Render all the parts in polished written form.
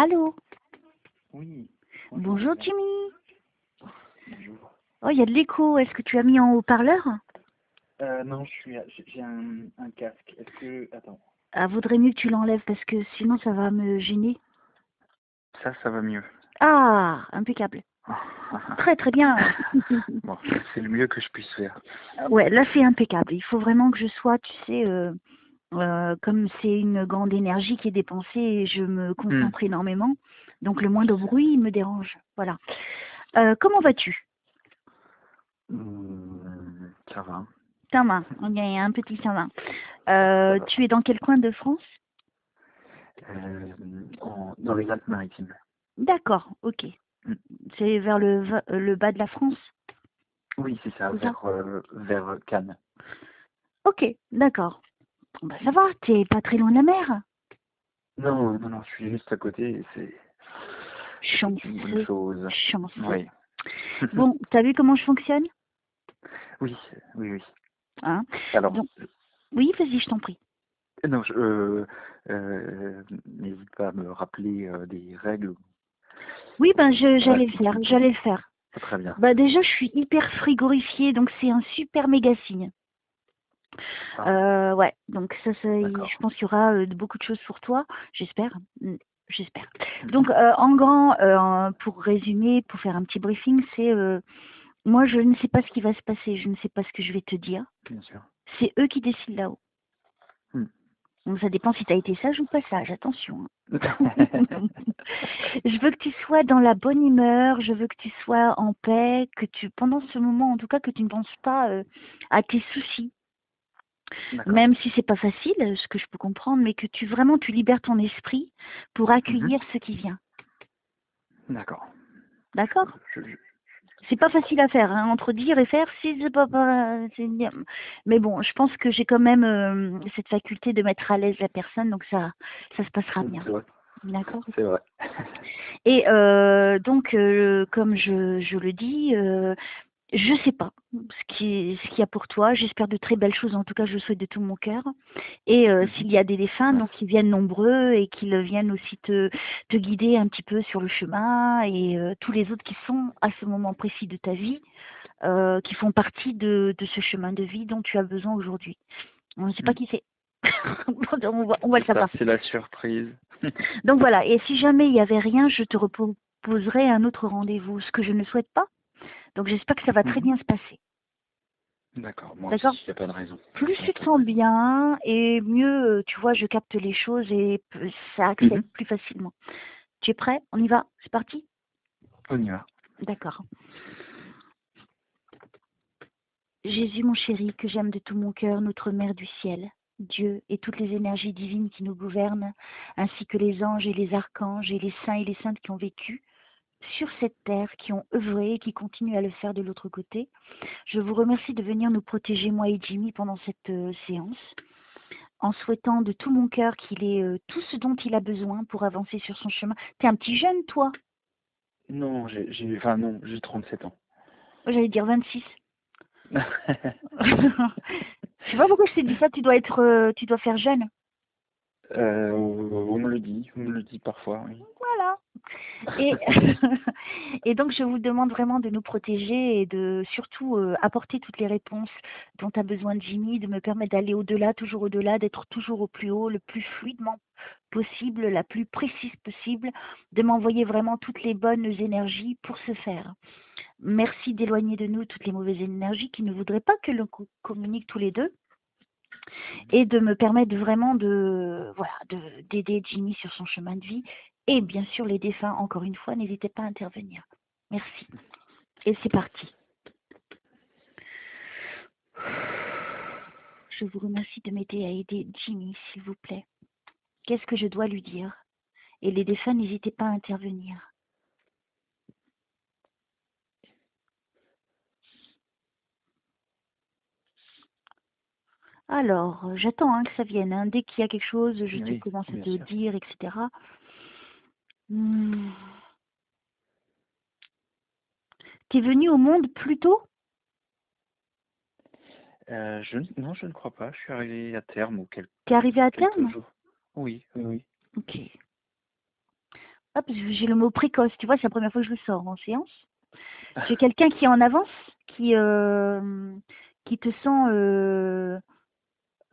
Allô? Oui, bonjour Bonjour madame. Jimmy. Bonjour. Oh, il y a de l'écho. Est-ce que tu as mis en haut-parleur? Non, j'ai un casque. Est-ce que... Attends. Ah, vaudrait mieux que tu l'enlèves parce que sinon ça va me gêner. Ça va mieux. Ah, impeccable. Très très bien. Bon, c'est le mieux que je puisse faire. Ouais, là c'est impeccable. Il faut vraiment que je sois, tu sais, comme c'est une grande énergie qui est dépensée et je me concentre énormément. Donc le moindre bruit me dérange. Voilà. Comment vas-tu? Ça va. Ça va. Il y a un petit ça va. Tu es dans quel coin de France? Dans les Alpes-Maritimes. D'accord, ok. Mm. C'est vers le bas de la France, Oui, c'est ça, c'est ça? vers Cannes. Ok, d'accord. Bon, bah, ça va, t'es pas très loin de la mer. Non, je suis juste à côté et c'est une bonne Chanceux, chose. chanceux. Oui. Bon, t'as vu comment je fonctionne? Oui. Hein? Alors, Donc, oui, vas-y, je t'en prie. non, n'hésite pas à me rappeler des règles. Oui, ben Voilà, j'allais le faire. très bien. Bah déjà, je suis hyper frigorifiée, donc c'est un super méga signe. Ouais, donc ça, D'accord. je pense qu'il y aura beaucoup de choses pour toi, j'espère. J'espère. Donc, en grand, pour résumer, pour faire un petit briefing, c'est moi, je ne sais pas ce qui va se passer, je ne sais pas ce que je vais te dire. Bien sûr. C'est eux qui décident là-haut. Hmm. Donc, ça dépend si tu as été sage ou pas sage, attention. Hein. Je veux que tu sois dans la bonne humeur, je veux que tu sois en paix, que tu, pendant ce moment, en tout cas, que tu ne penses pas à tes soucis. D'accord. Même si c'est pas facile, ce que je peux comprendre, mais que tu libères ton esprit pour accueillir ce qui vient. D'accord. D'accord? Je- C'est pas facile à faire, hein, entre dire et faire, si c'est pas, c'est bien. Mais bon, je pense que j'ai quand même cette faculté de mettre à l'aise la personne, donc ça se passera bien. C'est vrai. D'accord? C'est vrai. Et donc, comme je le dis, je sais pas ce qu'il y a pour toi. J'espère de très belles choses. En tout cas, je le souhaite de tout mon cœur. Et s'il y a des défunts, donc qu'ils viennent nombreux et qu'ils viennent aussi te guider un petit peu sur le chemin et tous les autres qui sont à ce moment précis de ta vie, qui font partie de ce chemin de vie dont tu as besoin aujourd'hui. On ne sait pas qui c'est. on va le savoir. C'est la surprise. Donc voilà. Et si jamais il n'y avait rien, je te reposerai un autre rendez-vous, ce que je ne souhaite pas. Donc j'espère que ça va très bien se passer. D'accord. Moi D'accord? aussi, il n'y a pas de raison. Plus tu te sens bien et mieux, tu vois, je capte les choses et ça accepte plus facilement. Tu es prêt? On y va? C'est parti? On y va. D'accord. Jésus, mon chéri, que j'aime de tout mon cœur, notre Mère du ciel, Dieu et toutes les énergies divines qui nous gouvernent, ainsi que les anges et les archanges et les saints et les saintes qui ont vécu sur cette terre, qui ont œuvré et qui continuent à le faire de l'autre côté. Je vous remercie de venir nous protéger, moi et Jimmy, pendant cette séance, en souhaitant de tout mon cœur qu'il ait tout ce dont il a besoin pour avancer sur son chemin. T'es un petit jeune, toi? Non, j'ai 37 ans. J'allais dire 26. Je sais pas pourquoi je t'ai dit ça, tu dois faire jeune. on me le dit parfois, oui. Voilà. Et, et donc, je vous demande vraiment de nous protéger et de surtout apporter toutes les réponses dont a besoin Jimmy, de me permettre d'aller au-delà, toujours au-delà, d'être toujours au plus haut, le plus fluidement possible, la plus précise possible, de m'envoyer vraiment toutes les bonnes énergies pour ce faire. Merci d'éloigner de nous toutes les mauvaises énergies qui ne voudraient pas que l'on communique tous les deux et de me permettre vraiment d'aider Jimmy sur son chemin de vie. Et bien sûr, les défunts, encore une fois, n'hésitez pas à intervenir. Merci. Et c'est parti. Je vous remercie de m'aider à aider Jimmy, s'il vous plaît. Qu'est-ce que je dois lui dire? Et les défunts, n'hésitez pas à intervenir. Alors, j'attends que ça vienne. Hein. Dès qu'il y a quelque chose, je te commence à te dire, etc. T'es venu au monde plus tôt? Non, je ne crois pas. Je suis arrivé à terme ou T'es arrivé à quelques terme? jours. Oui. Ok. Ah, parce que j'ai le mot précoce, tu vois, c'est la première fois que je le sors en séance. J'ai quelqu'un qui est en avance, qui, qui te sent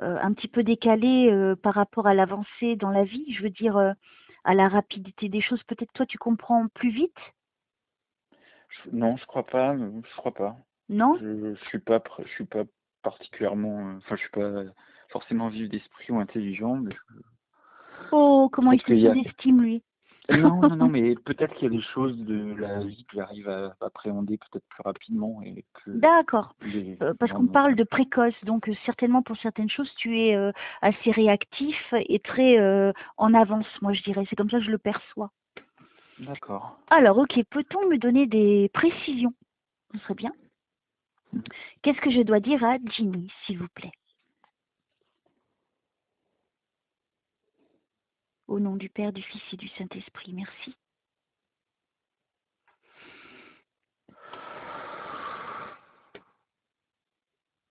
un petit peu décalé par rapport à l'avancée dans la vie. Je veux dire, à la rapidité des choses. Peut-être toi, tu comprends plus vite, Non, je crois pas, je crois pas. non? Je suis pas particulièrement, enfin, je suis pas forcément vif d'esprit ou intelligent, mais Oh, comment il peut-être se qu'il y a, sous-estime, lui. non, non, non, mais peut-être qu'il y a des choses de la vie que j'arrive à appréhender peut-être plus rapidement et que D'accord. Parce gens qu'on n'ont parle pas. de précoce, donc certainement pour certaines choses, tu es assez réactif et très en avance, moi je dirais. C'est comme ça que je le perçois. D'accord. Alors, ok, peut-on me donner des précisions? Ce serait bien. Qu'est-ce que je dois dire à Jimmy, s'il vous plaît? Au nom du Père, du Fils et du Saint-Esprit, merci.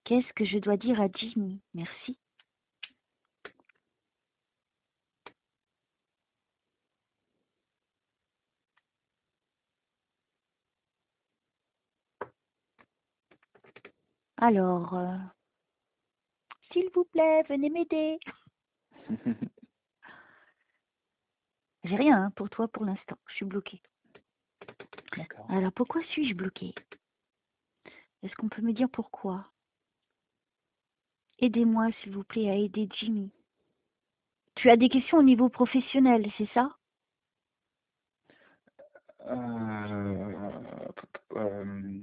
Qu'est-ce que je dois dire à Jimmy? Merci. Alors, s'il vous plaît, venez m'aider. J'ai rien hein, pour toi pour l'instant, je suis bloquée. D'accord. Alors, pourquoi suis-je bloquée? Est-ce qu'on peut me dire pourquoi? Aidez-moi, s'il vous plaît, à aider Jimmy. Tu as des questions au niveau professionnel, c'est ça? Euh, euh,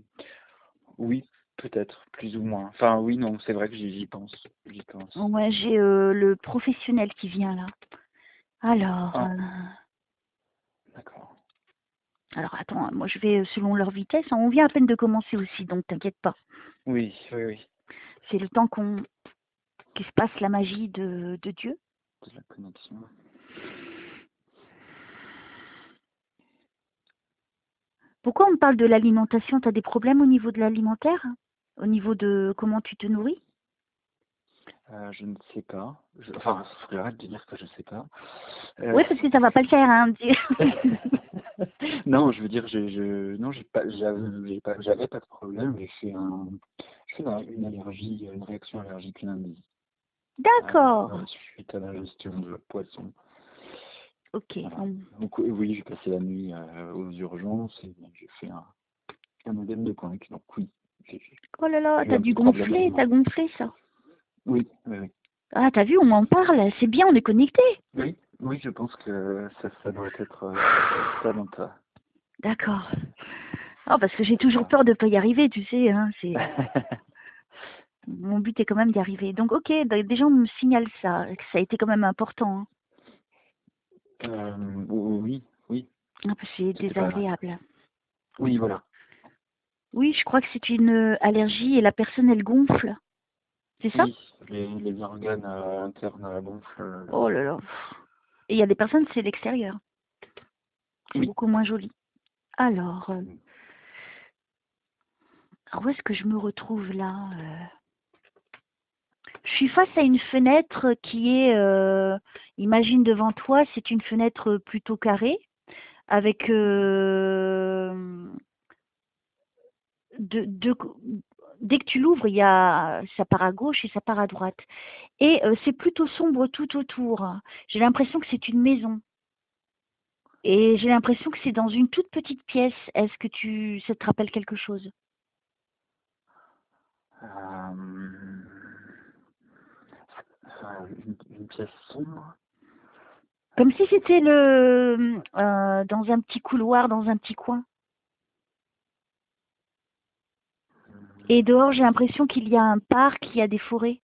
oui, peut-être, plus ou moins. Enfin, oui, non, c'est vrai que j'y pense. J'y pense. Ouais, j'ai le professionnel qui vient là. Alors, Ah, d'accord. alors attends, moi je vais selon leur vitesse. On vient à peine de commencer aussi, donc t'inquiète pas. Oui, oui, oui. C'est le temps qu'il se passe la magie de Dieu. De la connexion. Pourquoi on me parle de l'alimentation? Tu as des problèmes au niveau de l'alimentaire? Au niveau de comment tu te nourris? Je ne sais pas. Enfin, il faut que j'arrête de dire que je sais pas. Oui, parce que ça va pas le faire, hein. Non, je veux dire, non, j'avais pas de problème. J'ai fait une allergie, une réaction allergique lundi, D'accord. suite à l'ingestion de poisson. Ok. Voilà. Bon. Donc oui, j'ai passé la nuit aux urgences et j'ai fait un modèle de colique. Donc oui, j'ai Oh là là, j'ai eu t'as un dû petit problème gonfler, t'as alimentaire. gonflé ça. Oui, oui, oui. Ah, t'as vu, on m'en parle, c'est bien, on est connecté. Oui, oui, je pense que ça doit être ça dans ta. D'accord. Oh, parce que j'ai toujours Voilà. peur de pas y arriver, tu sais, hein, mon but est quand même d'y arriver. Donc, ok, des gens me signalent ça, que ça a été quand même important, hein. Oui, oui, Ah, parce que c'est c'était pas. désagréable. Oui, voilà. Oui, je crois que c'est une allergie et la personne, elle gonfle. C'est ça? Oui, les organes internes gonflent. Oh là là. Et il y a des personnes, c'est l'extérieur. C'est Oui. beaucoup moins joli. Alors où est-ce que je me retrouve là? Je suis face à une fenêtre qui est, imagine devant toi, c'est une fenêtre plutôt carrée, avec deux, dès que tu l'ouvres, ça part à gauche et ça part à droite. Et c'est plutôt sombre tout autour. J'ai l'impression que c'est une maison. Et j'ai l'impression que c'est dans une toute petite pièce. Est-ce que ça te rappelle quelque chose? Euh, une pièce sombre. Comme si c'était dans un petit couloir, dans un petit coin. Et dehors, j'ai l'impression qu'il y a un parc, il y a des forêts.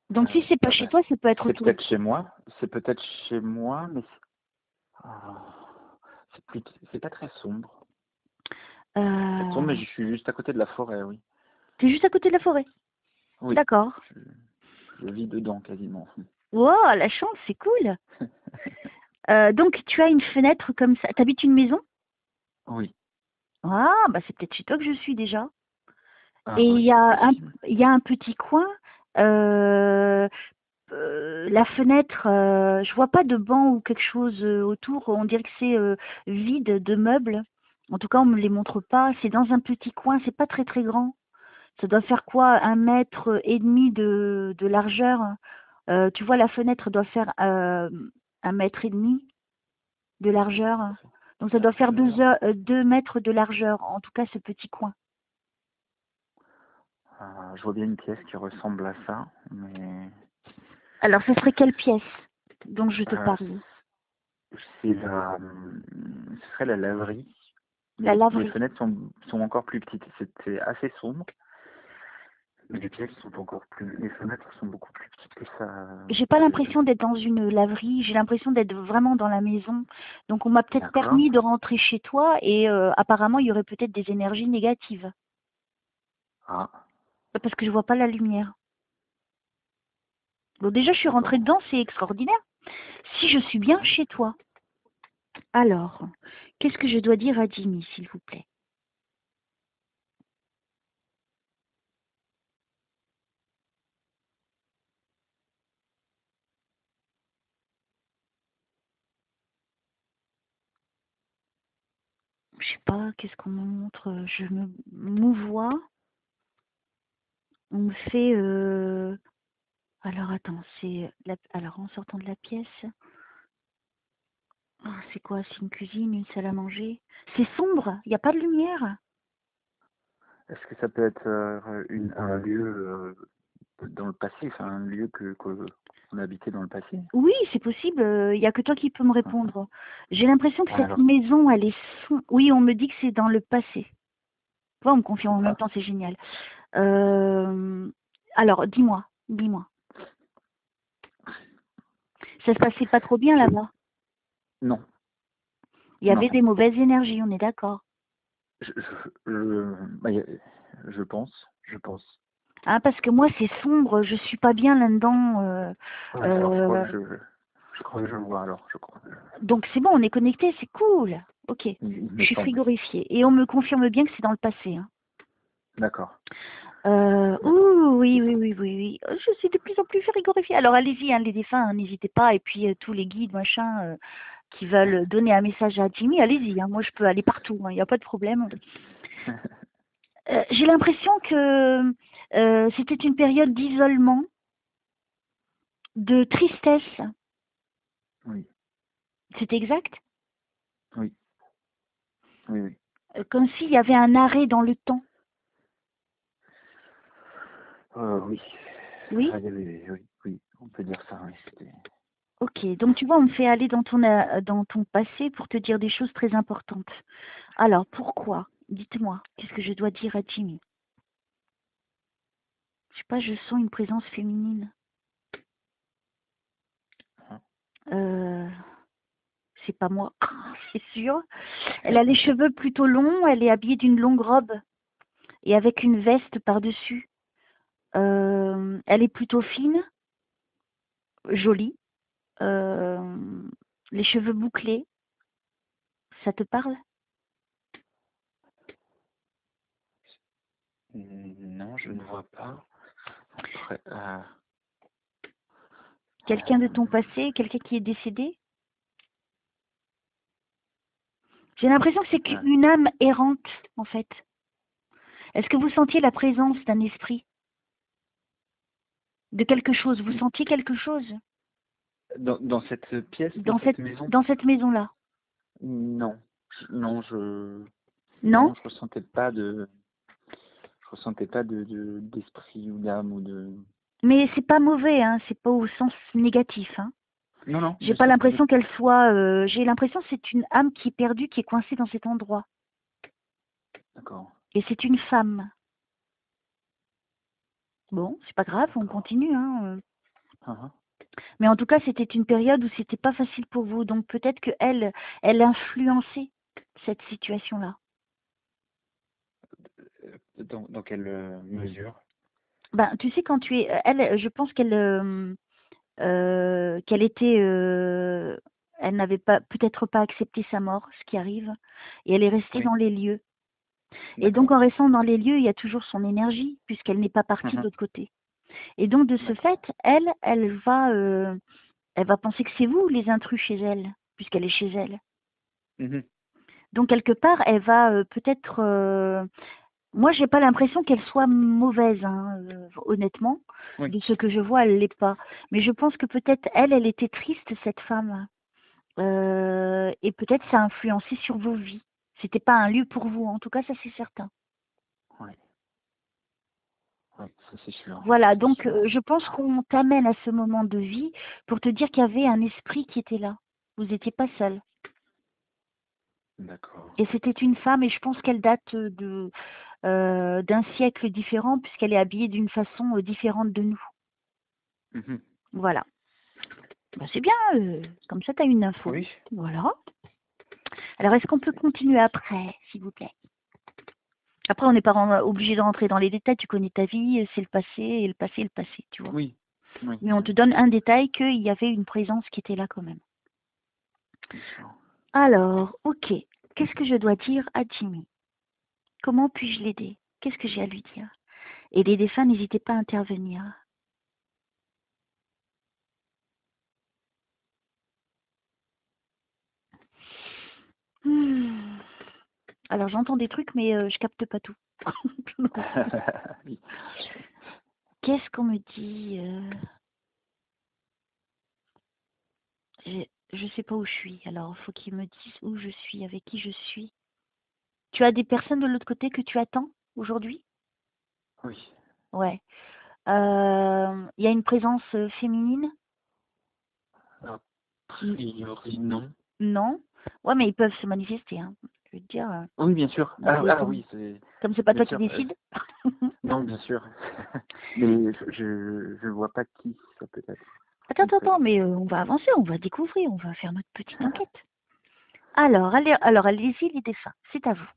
Donc si c'est pas Ah chez ben, toi, ça peut être c'est autour. peut-être chez moi. C'est peut-être chez moi, mais ah, c'est pas très sombre. C'est sombre, mais Euh, je suis juste à côté de la forêt, oui. T'es juste à côté de la forêt. Oui, D'accord. je, je vis dedans quasiment. Wow, la chance, c'est cool. Donc tu as une fenêtre comme ça. T'habites une maison? Oui. Ah, bah c'est peut-être chez toi que je suis déjà. Ah Et oui, c'est possible. il y a un petit coin. euh, La fenêtre, je vois pas de banc ou quelque chose autour. On dirait que c'est vide de meubles. En tout cas, on me les montre pas. C'est dans un petit coin. C'est pas très très grand. Ça doit faire quoi? 1,5 m de largeur. Tu vois, la fenêtre doit faire 1,5 m de largeur. Donc ça doit faire 2 mètres de largeur. En tout cas, ce petit coin. Je vois bien une pièce qui ressemble à ça, mais Alors, ce serait quelle pièce dont je te euh, parle? c'est ce serait la laverie. La Les laverie. fenêtres sont encore plus petites. C'est assez sombre, mais les pièces sont encore plus. Les fenêtres sont beaucoup plus petites que ça. J'ai pas l'impression d'être dans une laverie, j'ai l'impression d'être vraiment dans la maison. Donc on m'a peut-être D'accord. permis de rentrer chez toi et apparemment il y aurait peut-être des énergies négatives Ah, parce que je vois pas la lumière. Donc déjà je suis rentrée d'accord. dedans, c'est extraordinaire. Si je suis bien chez toi, alors qu'est-ce que je dois dire à Jimmy, s'il vous plaît? Je sais pas, qu'est-ce qu'on me montre? Je me mouvoie. On me fait alors attends, alors en sortant de la pièce. Oh, c'est quoi? C'est une cuisine, une salle à manger? C'est sombre, il n'y a pas de lumière. Est-ce que ça peut être un lieu dans le passé, enfin un lieu qu'on habitait dans le passé? Oui, c'est possible, il n'y a que toi qui peux me Mhm. répondre. J'ai l'impression que cette Alors, maison, elle est oui, on me dit que c'est dans le passé. Tu vois, on me confirme en même ah, temps, c'est génial. Euh, Alors, dis-moi. Ça se passait pas trop bien je là-bas. non, Il y non. avait des mauvaises énergies, on est d'accord. Je, je, bah, je pense. Hein, parce que moi, c'est sombre, je suis pas bien là-dedans. Ouais, alors je crois que je vois alors, je crois. Donc c'est bon, on est connecté, c'est cool. Ok, Il je me suis semble. frigorifiée. Et on me confirme bien que c'est dans le passé. Hein. D'accord. Ouh, oui. Je suis de plus en plus frigorifiée. Alors allez-y, hein, les défunts, hein, n'hésitez pas. Et puis tous les guides, machin, qui veulent donner un message à Jimmy, allez-y. Hein, moi, je peux aller partout, il n'y a pas de problème. J'ai l'impression que c'était une période d'isolement, de tristesse. Oui, C'est exact? oui, oui. Comme s'il y avait un arrêt dans le temps. Oui. Oui? Oui, on peut dire ça, oui, c'était. Ok, donc tu vois, on me fait aller dans ton passé pour te dire des choses très importantes. Alors, pourquoi? Dites-moi, qu'est-ce que je dois dire à Jimmy? Je sais pas, je sens une présence féminine. Hein. Euh, c'est pas moi, c'est sûr. Elle a les cheveux plutôt longs, elle est habillée d'une longue robe et avec une veste par-dessus. Elle est plutôt fine, jolie, euh, les cheveux bouclés. Ça te parle? Non, je ne vois pas. Après, Quelqu'un de ton passé, quelqu'un qui est décédé? J'ai l'impression que c'est euh, qu'une âme errante, en fait. Est-ce que vous sentiez la présence d'un esprit, de quelque chose? Vous sentiez quelque chose dans cette pièce, dans dans cette maison? dans cette maison-là? Non, non, Non? non, je ressentais pas d'esprit ou d'âme ou de. Mais c'est pas mauvais, hein, c'est pas au sens négatif, hein. Non, non, J'ai pas l'impression qu'elle soit. J'ai l'impression que c'est une âme qui est perdue, qui est coincée dans cet endroit. d'accord, Et c'est une femme. Bon, c'est pas grave, on d'accord. continue, hein. Ah, Mais en tout cas, c'était une période où c'était pas facile pour vous. Donc peut-être que elle influençait cette situation-là. dans quelle mesure? Ben, tu sais, quand tu es, elle, je pense qu'elle était, elle n'avait pas, peut-être pas accepté sa mort, ce qui arrive, et elle est restée Oui, dans les lieux. Et donc, d'accord. en restant dans les lieux, il y a toujours son énergie, puisqu'elle n'est pas partie de Mhm. l'autre côté. Et donc, de ce fait, D'accord. elle va penser que c'est vous les intrus chez elle, puisqu'elle est chez elle. Mhm. Donc, quelque part, elle va peut-être... moi, j'ai pas l'impression qu'elle soit mauvaise, hein, honnêtement. Oui. De ce que je vois, elle l'est pas. Mais je pense que peut-être elle était triste, cette femme. Et peut-être ça a influencé sur vos vies. C'était pas un lieu pour vous, en tout cas, ça c'est certain. Oui. Oui, ça c'est sûr. Voilà, C'est donc sûr. je pense qu'on t'amène à ce moment de vie pour te dire qu'il y avait un esprit qui était là. Vous n'étiez pas seul. D'accord. Et c'était une femme, et je pense qu'elle date d'un siècle différent, puisqu'elle est habillée d'une façon différente de nous. Mhm. Voilà. Ben, c'est bien, comme ça tu as une info. Oui. Voilà. Alors, est-ce qu'on peut continuer après, s'il vous plaît? Après, on n'est pas obligé de rentrer dans les détails, tu connais ta vie, c'est le passé, et le passé est le passé, tu vois. Oui. Oui. Mais on Oui. te donne un détail qu'il y avait une présence qui était là quand même. Bien sûr. Alors, ok, qu'est-ce que je dois dire à Jimmy? Comment puis-je l'aider? Qu'est-ce que j'ai à lui dire? Et les défunts, n'hésitez pas à intervenir. Hmm. Alors, j'entends des trucs, mais je capte pas tout. Oui. Qu'est-ce qu'on me dit? Je sais pas où je suis. Alors, il faut qu'ils me disent où je suis, avec qui je suis. Tu as des personnes de l'autre côté que tu attends aujourd'hui? Oui. Ouais. Il y a une présence féminine? A priori, non. Non. Ouais, mais ils peuvent se manifester, hein. Je veux te dire. Oui, bien sûr. Donc, Oui, c'est comme c'est pas bien toi qui sûr. décides. Non, bien sûr. Mais je vois pas qui ça peut être. Attends, Une attends, attends, présence. mais on va avancer, on va découvrir, on va faire notre petite enquête. Alors, allez-y, les défunts, c'est à vous.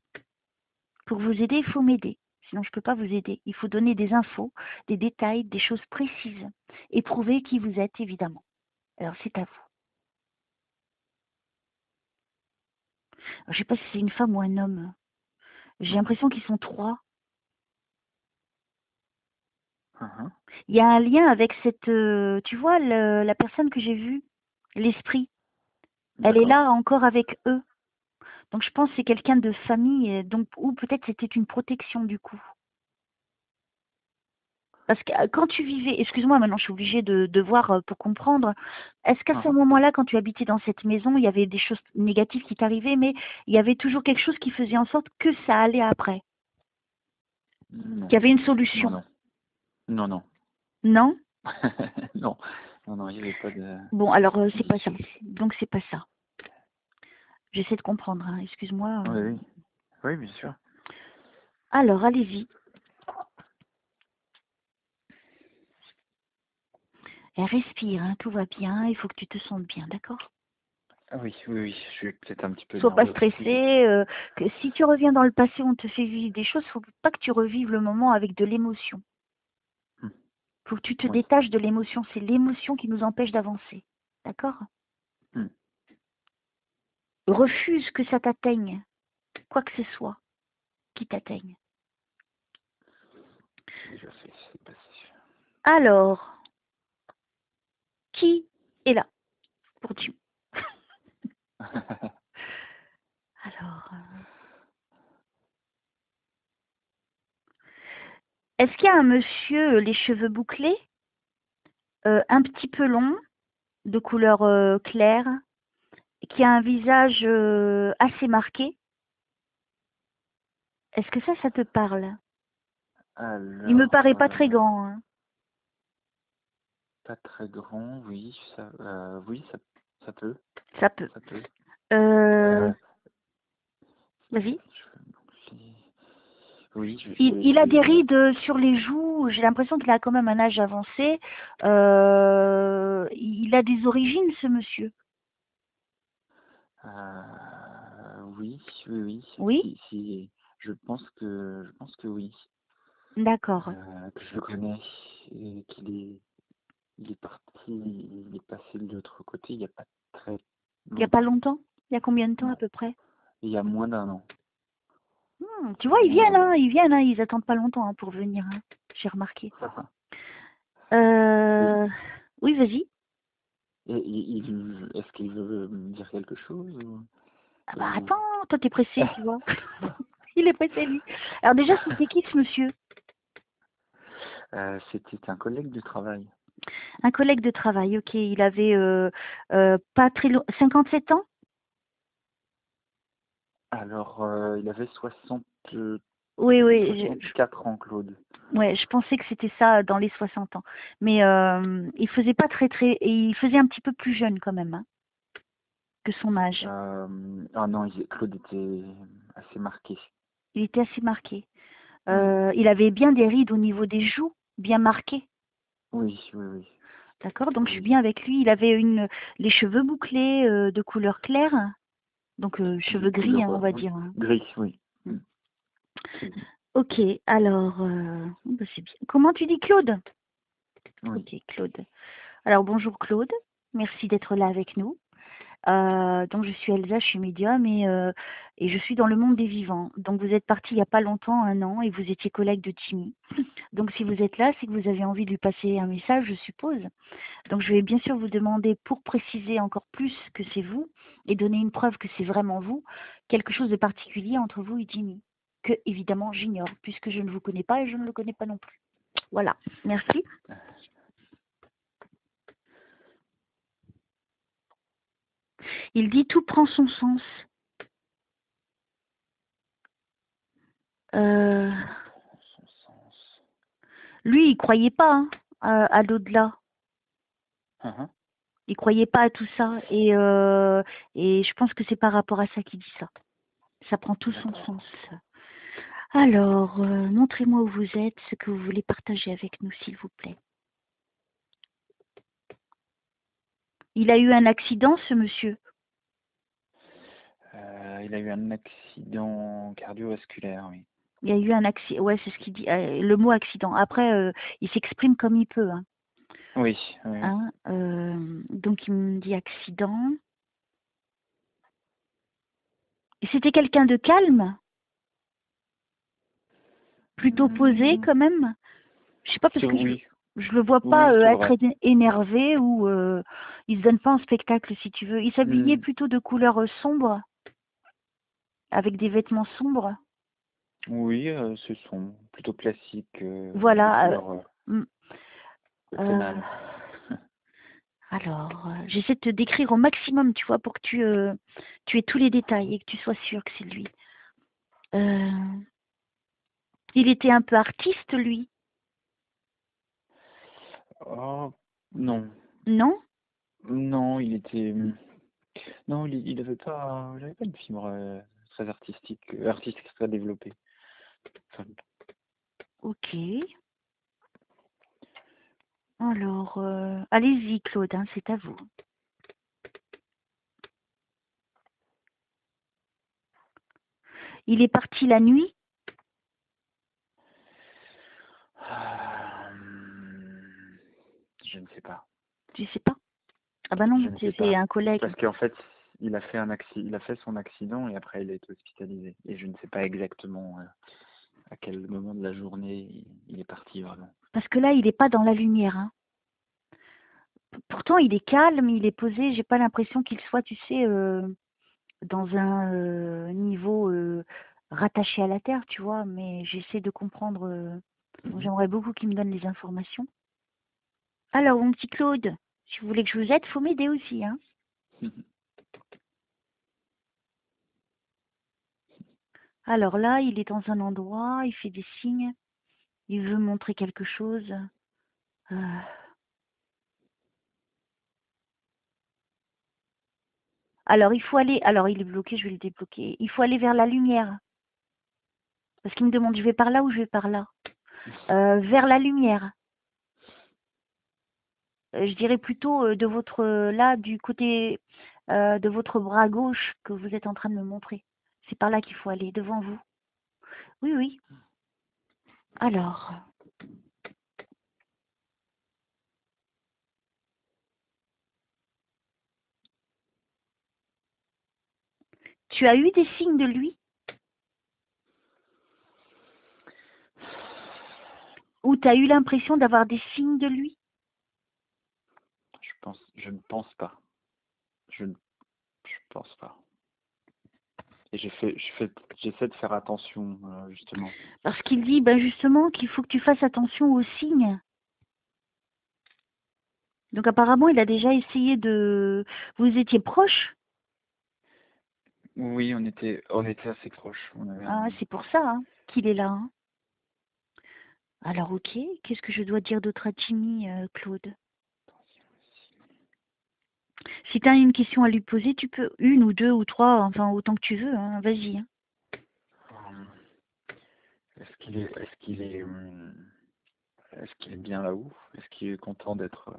Pour vous aider, il faut m'aider. Sinon, je ne peux pas vous aider. Il faut donner des infos, des détails, des choses précises. Et prouver qui vous êtes, évidemment. Alors, c'est à vous. Alors, je ne sais pas si c'est une femme ou un homme. J'ai l'impression qu'ils sont trois. Mhm. Il y a un lien avec cette... tu vois, la personne que j'ai vue, l'esprit. Elle est D'accord. là encore avec eux. Donc, je pense que c'est quelqu'un de famille. Donc, ou peut-être c'était une protection, du coup. Parce que quand tu vivais, excuse-moi, maintenant je suis obligée de voir pour comprendre, est-ce qu'à ce Mhm. moment-là, quand tu habitais dans cette maison, il y avait des choses négatives qui t'arrivaient, mais il y avait toujours quelque chose qui faisait en sorte que ça allait après, Non. qu'il y avait une Non, solution, non. Non, non. non? Non. Non, non, il n'y avait pas Bon, alors c'est pas ça. d'issue. Donc c'est pas ça. J'essaie de comprendre, hein, excuse-moi. Oui, oui. Oui, bien sûr. Alors, allez-y. Et respire, hein, tout va bien, il faut que tu te sentes bien, d'accord? Oui, oui, oui. Je suis peut-être un petit peu Sois pas nerveux aussi. stressé. Que si tu reviens dans le passé, on te fait vivre des choses, faut pas que tu revives le moment avec de l'émotion. Hmm. Faut que tu te Oui. détaches de l'émotion. C'est l'émotion qui nous empêche d'avancer. D'accord? Hmm. Refuse que ça t'atteigne. Quoi que ce soit qui t'atteigne. C'est déjà fait, c'est passé. Alors, qui est là pour Dieu? Alors, est-ce qu'il y a un monsieur, les cheveux bouclés, un petit peu long, de couleur claire, qui a un visage assez marqué? Est-ce que ça te parle? Il me Alors, paraît pas très grand, hein. pas très grand, oui, oui, ça peut, Ça peut. ça peut. Euh, Euh, vas-y. oui, Il a des rides sur les joues. J'ai l'impression qu'il a quand même un âge avancé. Il a des origines, ce monsieur. oui, oui, oui. Oui? Je pense que oui. D'accord. Que je le connais et il est parti, il est passé de l'autre côté il n'y a pas très Il n'y a pas longtemps. longtemps? Il y a combien de temps à Non, peu près? il y a moins d'un an. Tu Il y vois, a moins d'un an. ils viennent, hein, ils attendent pas longtemps hein, pour venir, hein. J'ai remarqué. Oui, vas-y. Et est-ce qu'il veut me dire quelque chose Ah bah attends, toi t'es pressé, tu vois. Il est pressé, lui. Alors déjà, c'était qui ce monsieur? C'était un collègue de travail. Un collègue de travail, ok. Il avait pas très long, 57 ans? Alors, il avait Oui, oui, 64 ans, Claude. ouais, je pensais que c'était ça dans les 60 ans. Mais il faisait pas il faisait un petit peu plus jeune quand même, hein, que son âge. Ah non, Claude était assez marqué. Il était assez marqué. Oui, Il avait bien des rides au niveau des joues, bien marquées. oui, oui, oui. D'accord, donc je suis Oui. bien avec lui. Il avait les cheveux bouclés de couleur claire, donc De cheveux gris, couleur, hein, on va oui. dire, hein. Gris, oui. Mm. Ok, alors, bah, c'est bien. Comment tu dis Claude? Oui. Ok, Claude. Alors bonjour Claude, merci d'être là avec nous. Donc je suis Elsa, je suis médium et je suis dans le monde des vivants. Donc vous êtes parti il n'y a pas longtemps, 1 an, et vous étiez collègue de Timmy. Donc si vous êtes là, c'est que vous avez envie de lui passer un message, je suppose. Donc je vais bien sûr vous demander, pour préciser encore plus que c'est vous, et donner une preuve que c'est vraiment vous, quelque chose de particulier entre vous et Timmy, que évidemment j'ignore, puisque je ne vous connais pas et je ne le connais pas non plus. Voilà, merci. Il dit tout prend son sens. Euh, Son sens. Lui, il croyait pas hein, à l'au-delà. Mhm. Il croyait pas à tout ça. Et je pense que c'est par rapport à ça qu'il dit ça. Ça prend tout son D'accord. sens. Alors, montrez-moi où vous êtes, ce que vous voulez partager avec nous, s'il vous plaît. Il a eu un accident, ce monsieur. Il a eu un accident cardiovasculaire, oui. Il y a eu un accident. Ouais, c'est ce qu'il dit. Le mot accident. Après, il s'exprime comme il peut. Hein. Oui, oui. Hein, donc, il me dit accident. Et c'était quelqu'un de calme, plutôt posé Hmm, quand même. Je sais pas parce que oui, je le vois pas oui, c'est être vrai. énervé ou il se donne pas en spectacle si tu veux. Il s'habillait Hmm, plutôt de couleur sombre, avec des vêtements sombres. oui, ce sont plutôt classiques, de Voilà. couleur Mm, euh, automnale. alors, j'essaie de te décrire au maximum, tu vois, pour que tu aies tous les détails et que tu sois sûr que c'est lui. Euh, il était un peu artiste, lui, Oh, non. non? Non, il était. Non, il avait pas une fibre très artistique très développée. Enfin, Ok. Alors, allez-y, Claude, hein, c'est à vous. Il est parti la nuit? je ne sais pas. Tu sais pas? Ah bah Je non, ne sais c'est pas. un collègue. Parce qu'en fait, il a fait son accident et après il a été hospitalisé. Et je ne sais pas exactement à quel moment de la journée il est parti vraiment. Parce que là, il n'est pas dans la lumière. Hein. Pourtant, il est calme, il est posé. J'ai pas l'impression qu'il soit, tu sais, dans un niveau rattaché à la Terre, tu vois. Mais j'essaie de comprendre. Donc, j'aimerais beaucoup qu'il me donne les informations. Alors, mon petit Claude, si vous voulez que je vous aide, faut m'aider aussi. Hein. Alors là, il est dans un endroit, il fait des signes, il veut montrer quelque chose. Euh, Alors, il faut aller. Alors, il est bloqué, je vais le débloquer. Il faut aller vers la lumière. Parce qu'il me demande, je vais par là ou je vais par là? Vers la lumière. Je dirais plutôt de votre là, du côté de votre bras gauche que vous êtes en train de me montrer. C'est par là qu'il faut aller, devant vous. Oui, oui. Alors, tu as eu des signes de lui? Ou tu as eu l'impression d'avoir des signes de lui? Je ne pense pas. Je pense pas. Et j'essaie de faire attention, justement. Parce qu'il dit ben justement qu'il faut que tu fasses attention aux signes. Donc apparemment, il a déjà essayé de... Vous étiez proches? Oui, on était assez proches. On avait Ah, un... c'est pour ça hein, qu'il est là. Hein. Alors ok, qu'est-ce que je dois dire d'autre à Jimmy, Claude? Si tu as une question à lui poser, tu peux, une ou deux ou trois, enfin autant que tu veux, hein, vas-y. Hein. Est-ce qu'il est bien là-haut? Est-ce qu'il est content d'être...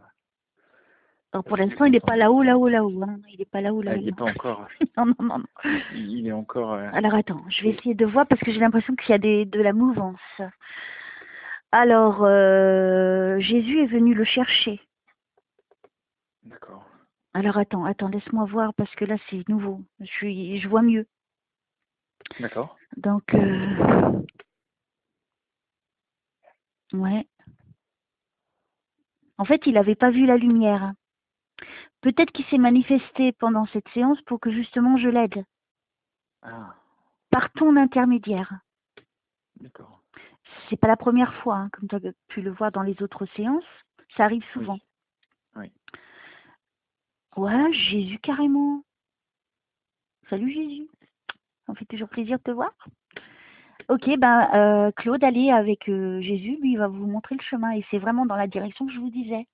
Alors pour Est-ce qu'il est l'instant, il n'est content pas d'être... là-haut, là-haut, là-haut. Hein. Il n'est pas là-haut, Ah, là-haut. il n'est pas encore... Non, non, non, non. Il est encore... Alors attends, je vais essayer de voir parce que j'ai l'impression qu'il y a de la mouvance. Alors, Jésus est venu le chercher. D'accord. Alors attends, laisse-moi voir parce que là c'est nouveau. Je vois mieux. D'accord. Donc, ouais. En fait, il n'avait pas vu la lumière. Peut-être qu'il s'est manifesté pendant cette séance pour que justement je l'aide. Ah, Par ton intermédiaire. d'accord. C'est pas la première fois, hein, comme tu as pu le voir dans les autres séances. Ça arrive souvent. Oui. Ouais, Jésus carrément. Salut Jésus. Ça me fait toujours plaisir de te voir. Ok, ben Claude, allez avec Jésus, lui il va vous montrer le chemin et c'est vraiment dans la direction que je vous disais.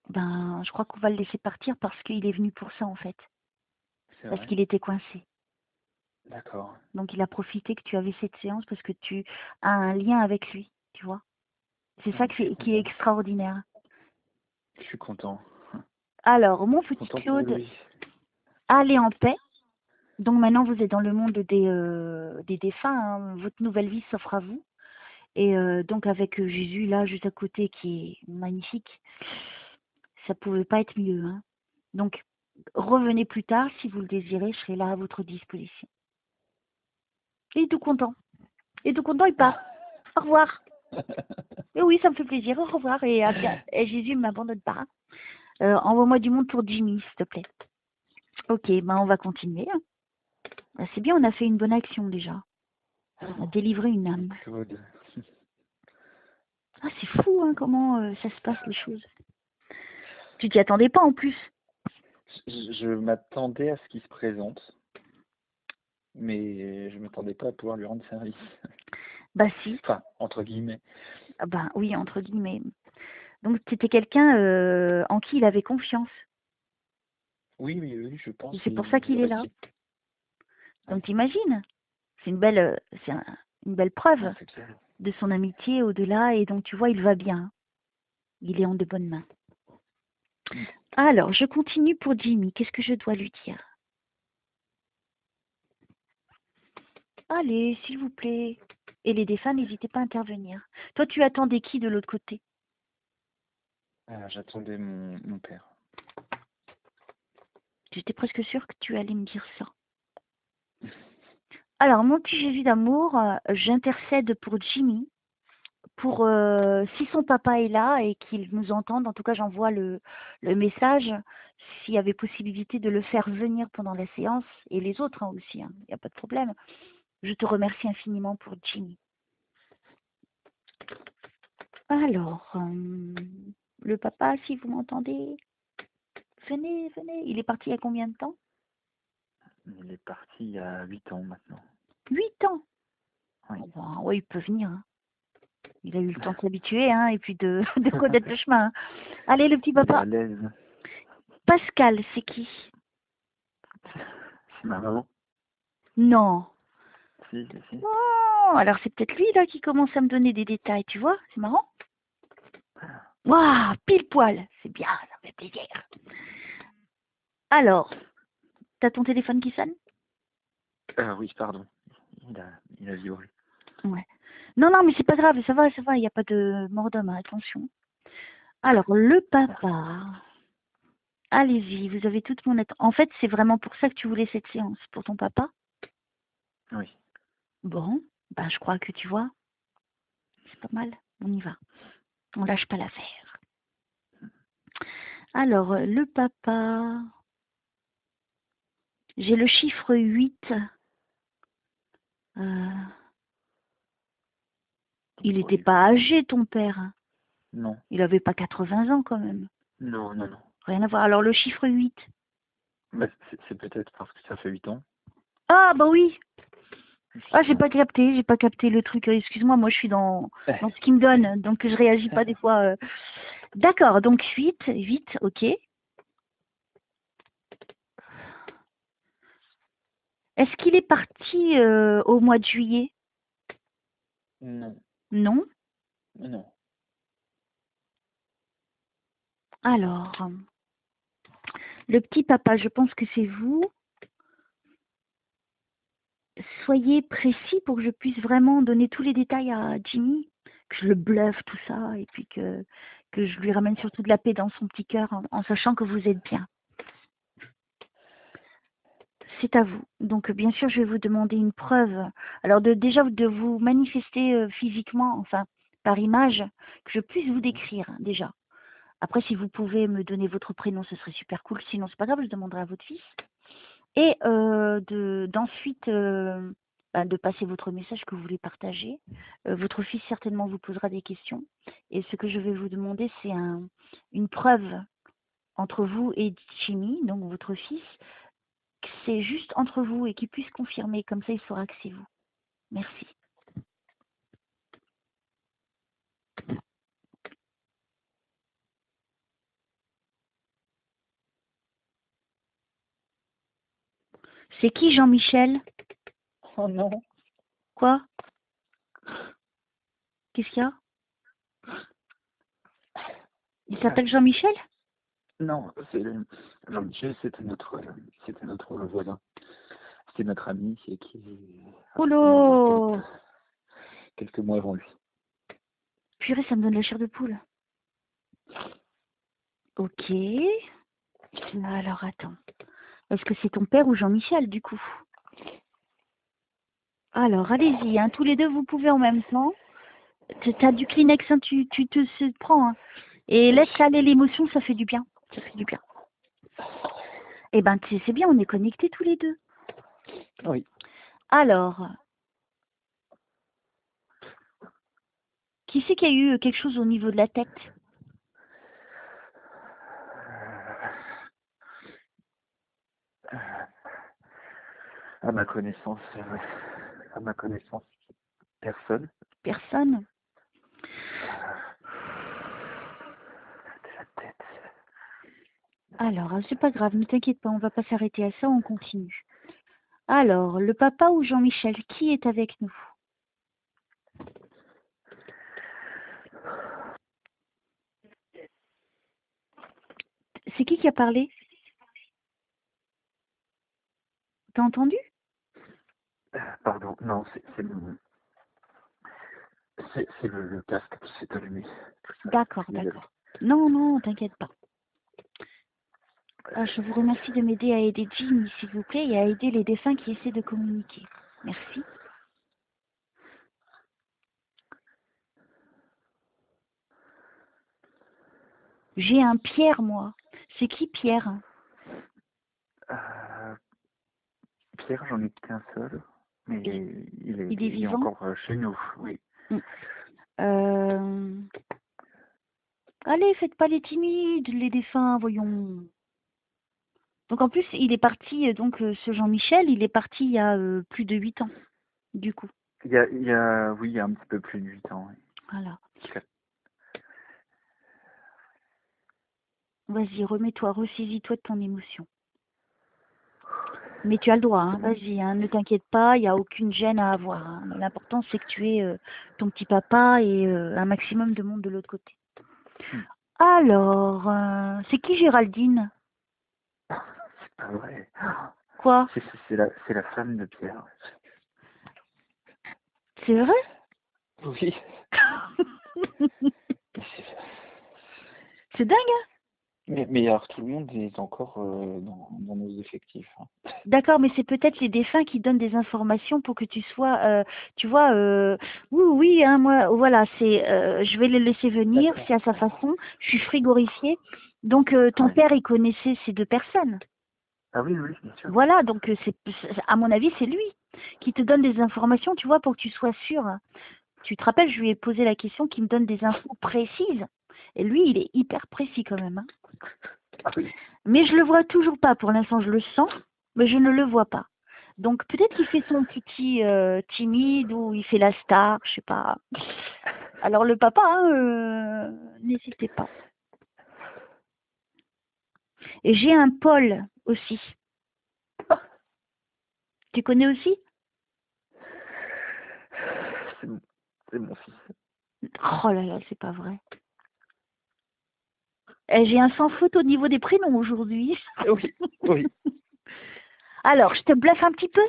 Ben, je crois qu'on va le laisser partir parce qu'il est venu pour ça en fait, C'est parce vrai. qu'il était coincé. D'accord. Donc il a profité que tu avais cette séance parce que tu as un lien avec lui, tu vois. C'est ça Je suis qui est content. extraordinaire. Je suis content. Alors, mon Je suis petit content pour Claude, lui. allez en paix. Donc maintenant, vous êtes dans le monde des défunts. Hein. Votre nouvelle vie s'offre à vous. Et donc avec Jésus là, juste à côté, qui est magnifique, ça pouvait pas être mieux. Hein. Donc, revenez plus tard si vous le désirez, je serai là à votre disposition. Il est tout content. Il est tout content, il part. Au revoir. Et oui, ça me fait plaisir. Au revoir. Et, à bien. Et Jésus ne m'abandonne pas. Envoie-moi du monde pour Jimmy, s'il te plaît. Ok, ben on va continuer. C'est bien, on a fait une bonne action déjà. On a délivré une âme. Claude. Ah, c'est fou, hein, comment ça se passe les choses. Tu t'y attendais pas en plus. Je m'attendais à ce qu'il se présente, mais je m'attendais pas à pouvoir lui rendre service. Bah si. Enfin, entre guillemets. Ah, bah oui, entre guillemets. Donc tu étais quelqu'un en qui il avait confiance. Oui, je pense Et c'est pour ça qu'il est là. Donc t'imagines, c'est une belle preuve c'est clair. de son amitié au-delà. Et donc tu vois, il va bien. Il est en de bonnes mains. Alors, je continue pour Jimmy. Qu'est-ce que je dois lui dire? Allez, s'il vous plaît. Et les défunts, n'hésitez pas à intervenir. Toi, tu attendais qui de l'autre côté? J'attendais mon père. J'étais presque sûre que tu allais me dire ça. Alors, mon petit Jésus d'amour, j'intercède pour Jimmy. Pour si son papa est là et qu'il nous entende, en tout cas j'envoie le message, s'il y avait possibilité de le faire venir pendant la séance, et les autres hein, aussi, il n'y a pas de problème. Je te remercie infiniment pour Jimmy. Alors, le papa, si vous m'entendez, venez, il est parti il y a combien de temps? Il est parti il y a 8 ans maintenant. 8 ans. Oui. Oh, ben, ouais, il peut venir. Hein. Il a eu le temps de s'habituer hein, et puis de connaître le chemin. Hein. Allez, le petit Il est papa. à l'aise. Pascal, c'est qui? C'est ma maman. Non. Si. Oh, alors c'est peut-être lui là qui commence à me donner des détails, tu vois? C'est marrant. Waouh, pile poil. C'est bien, ça me fait plaisir. Alors, t'as ton téléphone qui sonne? Oui, pardon. Il a vibré. Ouais. Non, mais c'est pas grave, ça va, il n'y a pas de mort d'homme, hein, attention. Alors, le papa. Allez-y, vous avez toute mon attention. En fait, c'est vraiment pour ça que tu voulais cette séance, pour ton papa? Oui. Bon, ben je crois que tu vois, c'est pas mal. On y va. On lâche pas l'affaire. Alors, le papa. J'ai le chiffre 8. Il n'était pas âgé, ton père. Non. Il n'avait pas 80 ans quand même. Non, non, non. Rien à voir. Alors, le chiffre 8. Bah, c'est peut-être parce que ça fait 8 ans. Ah, bah oui. Ah, j'ai pas capté le truc. Excuse-moi, moi je suis dans ce qui me donne, donc je réagis pas des fois. D'accord, donc 8, ok. Est-ce qu'il est parti au mois de juillet? Non. Non. Non. Alors, le petit papa, je pense que c'est vous. Soyez précis pour que je puisse vraiment donner tous les détails à Jimmy, que je le bluffe tout ça, et puis que je lui ramène surtout de la paix dans son petit cœur en sachant que vous êtes bien. C'est à vous. Donc, bien sûr, je vais vous demander une preuve. Alors, déjà, de vous manifester physiquement, enfin, par image, que je puisse vous décrire, déjà. Après, si vous pouvez me donner votre prénom, ce serait super cool. Sinon, c'est pas grave, je demanderai à votre fils. Et d'ensuite, de passer votre message que vous voulez partager. Votre fils, certainement, vous posera des questions. Et ce que je vais vous demander, c'est une preuve entre vous et Jimmy, donc votre fils, que c'est juste entre vous et qu'il puisse confirmer. Comme ça, il saura que c'est vous. Merci. C'est qui Jean-Michel? Oh non. Quoi? Qu'est-ce qu'il y a? Il s'appelle Jean-Michel? Non, Jean-Michel, c'était notre voisin. C'était notre ami qui Oh là! quelques mois avant lui. Purée, ça me donne la chair de poule. Ok. Alors, attends. Est-ce que c'est ton père ou Jean-Michel, du coup? Alors, allez-y, hein, tous les deux, vous pouvez en même temps. T'as du Kleenex, hein, tu te prends. Hein. Et laisse aller l'émotion, ça fait du bien. Ça fait du bien. Eh ben, c'est bien, on est connectés tous les deux. Oui. Alors, qui c'est qui a eu quelque chose au niveau de la tête? À ma connaissance, personne. Personne? La tête. Alors, c'est pas grave, ne t'inquiète pas, on va pas s'arrêter à ça, on continue. Alors, le papa ou Jean-Michel, qui est avec nous? C'est qui a parlé? T'as entendu? Pardon, non, c'est le casque qui s'est allumé. D'accord, d'accord. Non, non, t'inquiète pas. Ah, je vous remercie de m'aider à aider Jimmy, s'il vous plaît, et à aider les défunts qui essaient de communiquer. Merci. J'ai un Pierre, moi. C'est qui Pierre? Pierre, j'en ai qu'un seul, mais il est vivant? encore chez nous, oui. Allez, faites pas les timides, les défunts, voyons. Donc en plus, il est parti, ce Jean-Michel, il est parti il y a plus de 8 ans, du coup. Il y a un petit peu plus de 8 ans, oui. Voilà. Vas-y, remets-toi, ressaisis-toi de ton émotion. Mais tu as le droit, hein, vas-y, hein, ne t'inquiète pas, il n'y a aucune gêne à avoir. Hein. L'important, c'est que tu aies ton petit papa et un maximum de monde de l'autre côté. Alors, c'est qui Géraldine? C'est pas vrai. Quoi? C'est la femme de Pierre. C'est vrai? Oui. C'est dingue, hein? Mais alors tout le monde est encore dans nos effectifs, hein. D'accord, mais c'est peut-être les défunts qui donnent des informations pour que tu sois, tu vois, oui, oui, hein, moi, voilà, je vais le laisser venir, D'accord. c'est à sa façon, je suis frigorifiée. Donc, ton Ouais. père, il connaissait ces deux personnes. Ah oui, oui, bien sûr. Voilà, donc, à mon avis, c'est lui qui te donne des informations, tu vois, pour que tu sois sûr. Tu te rappelles, je lui ai posé la question qu'il me donne des infos précises. Et lui, il est hyper précis quand même, hein. Ah oui. Mais je le vois toujours pas. Pour l'instant, je le sens, mais je ne le vois pas. Donc peut-être qu'il fait son petit timide ou il fait la star, je sais pas. Alors le papa, hein, n'hésitez pas. Et j'ai un Paul aussi. Tu connais aussi? C'est mon fils. Oh là là, c'est pas vrai. Et j'ai un sans faute au niveau des prénoms aujourd'hui. Oui, oui, Alors, je te bluffe un petit peu?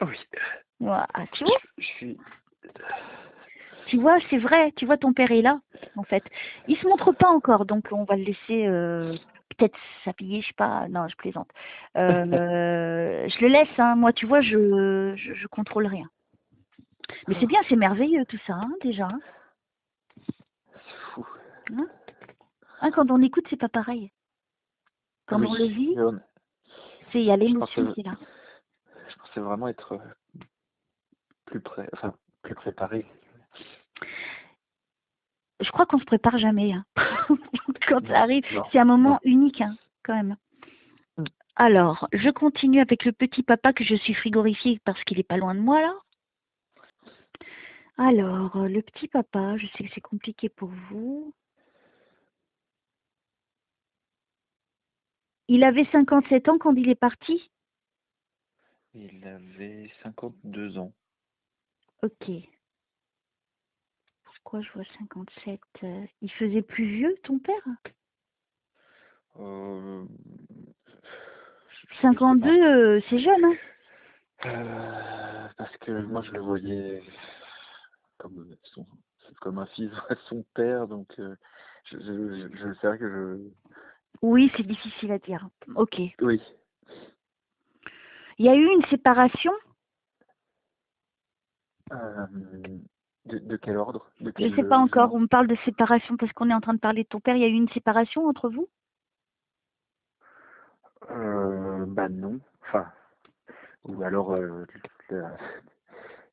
oui. Voilà, tu vois? Je suis. Tu vois, c'est vrai. Tu vois, ton père est là, en fait. Il se montre pas encore, donc on va le laisser peut-être s'habiller, je sais pas. Non, je plaisante. Je le laisse, hein. Moi, tu vois, je contrôle rien. Mais c'est bien, c'est merveilleux tout ça, hein, déjà. Hein. C'est fou. Hein. Hein, quand on écoute, c'est pas pareil. Quand Oui. on le vit, mais il y a Je l'émotion pensais, qui est là. je pensais vraiment être plus près, enfin, plus préparé. Je crois qu'on se prépare jamais. Hein. Quand ça Non, arrive, non, c'est un non. moment unique, hein, quand même. Mm. Alors, je continue avec le petit papa que je suis frigorifiée parce qu'il est pas loin de moi là. Alors, le petit papa, je sais que c'est compliqué pour vous. Il avait 57 ans quand il est parti? Il avait 52 ans. Ok. Pourquoi je vois 57? Il faisait plus vieux, ton père? Euh, je sais pas. 52, c'est jeune, hein? Parce que moi je le voyais comme un fils à son père, donc c'est vrai que Oui, c'est difficile à dire. Ok. Il oui. y a eu une séparation? Euh, de quel ordre? De Je ne quel sais pas encore. genre? On me parle de séparation parce qu'on est en train de parler de ton père. Il y a eu une séparation entre vous? Bah non. Enfin, ou alors la-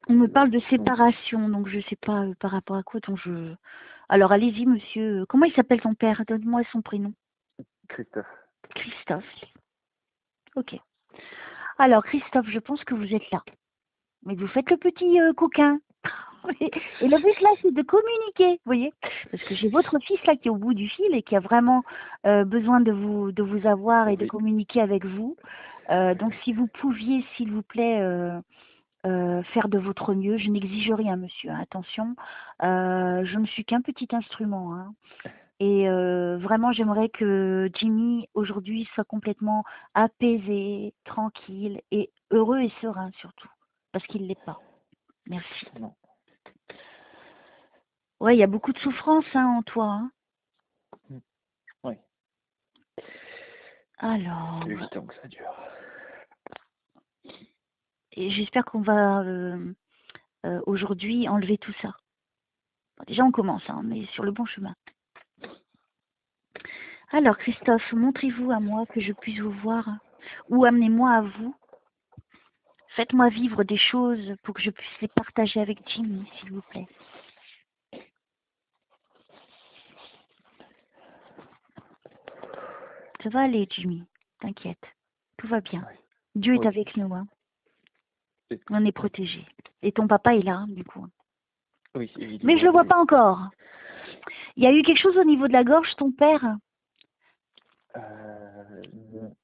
On me parle de donc, séparation, donc je ne sais pas par rapport à quoi. Donc je. Alors allez-y, monsieur. Comment il s'appelle ton père? Donne-moi son prénom. Christophe. Christophe. Ok. Alors Christophe, je pense que vous êtes là. Mais vous faites le petit coquin. Et le but là, c'est de communiquer, vous voyez. Parce que j'ai votre fils là qui est au bout du fil et qui a vraiment besoin de vous avoir et de Oui. communiquer avec vous. Donc si vous pouviez, s'il vous plaît, faire de votre mieux. Je n'exige rien, monsieur, hein, attention. Je ne suis qu'un petit instrument. Hein. Et vraiment, j'aimerais que Jimmy, aujourd'hui, soit complètement apaisé, tranquille et heureux et serein surtout. Parce qu'il ne l'est pas. Merci. Non. Ouais, il y a beaucoup de souffrance hein, en toi. Hein. Oui. Alors, C'est 8 ans que ça dure. et j'espère qu'on va aujourd'hui enlever tout ça. Bon, déjà, on commence, hein, on est sur le bon chemin. Alors, Christophe, montrez-vous à moi que je puisse vous voir ou amenez-moi à vous. Faites-moi vivre des choses pour que je puisse les partager avec Jimmy, s'il vous plaît. Ça va aller, Jimmy. T'inquiète. Tout va bien. Oui. Dieu est Oui. avec nous. Hein. Et- On est protégés. Et ton papa est là, hein, du coup. Oui, évidemment. Mais je le vois pas encore. Il y a eu quelque chose au niveau de la gorge, ton père? Non.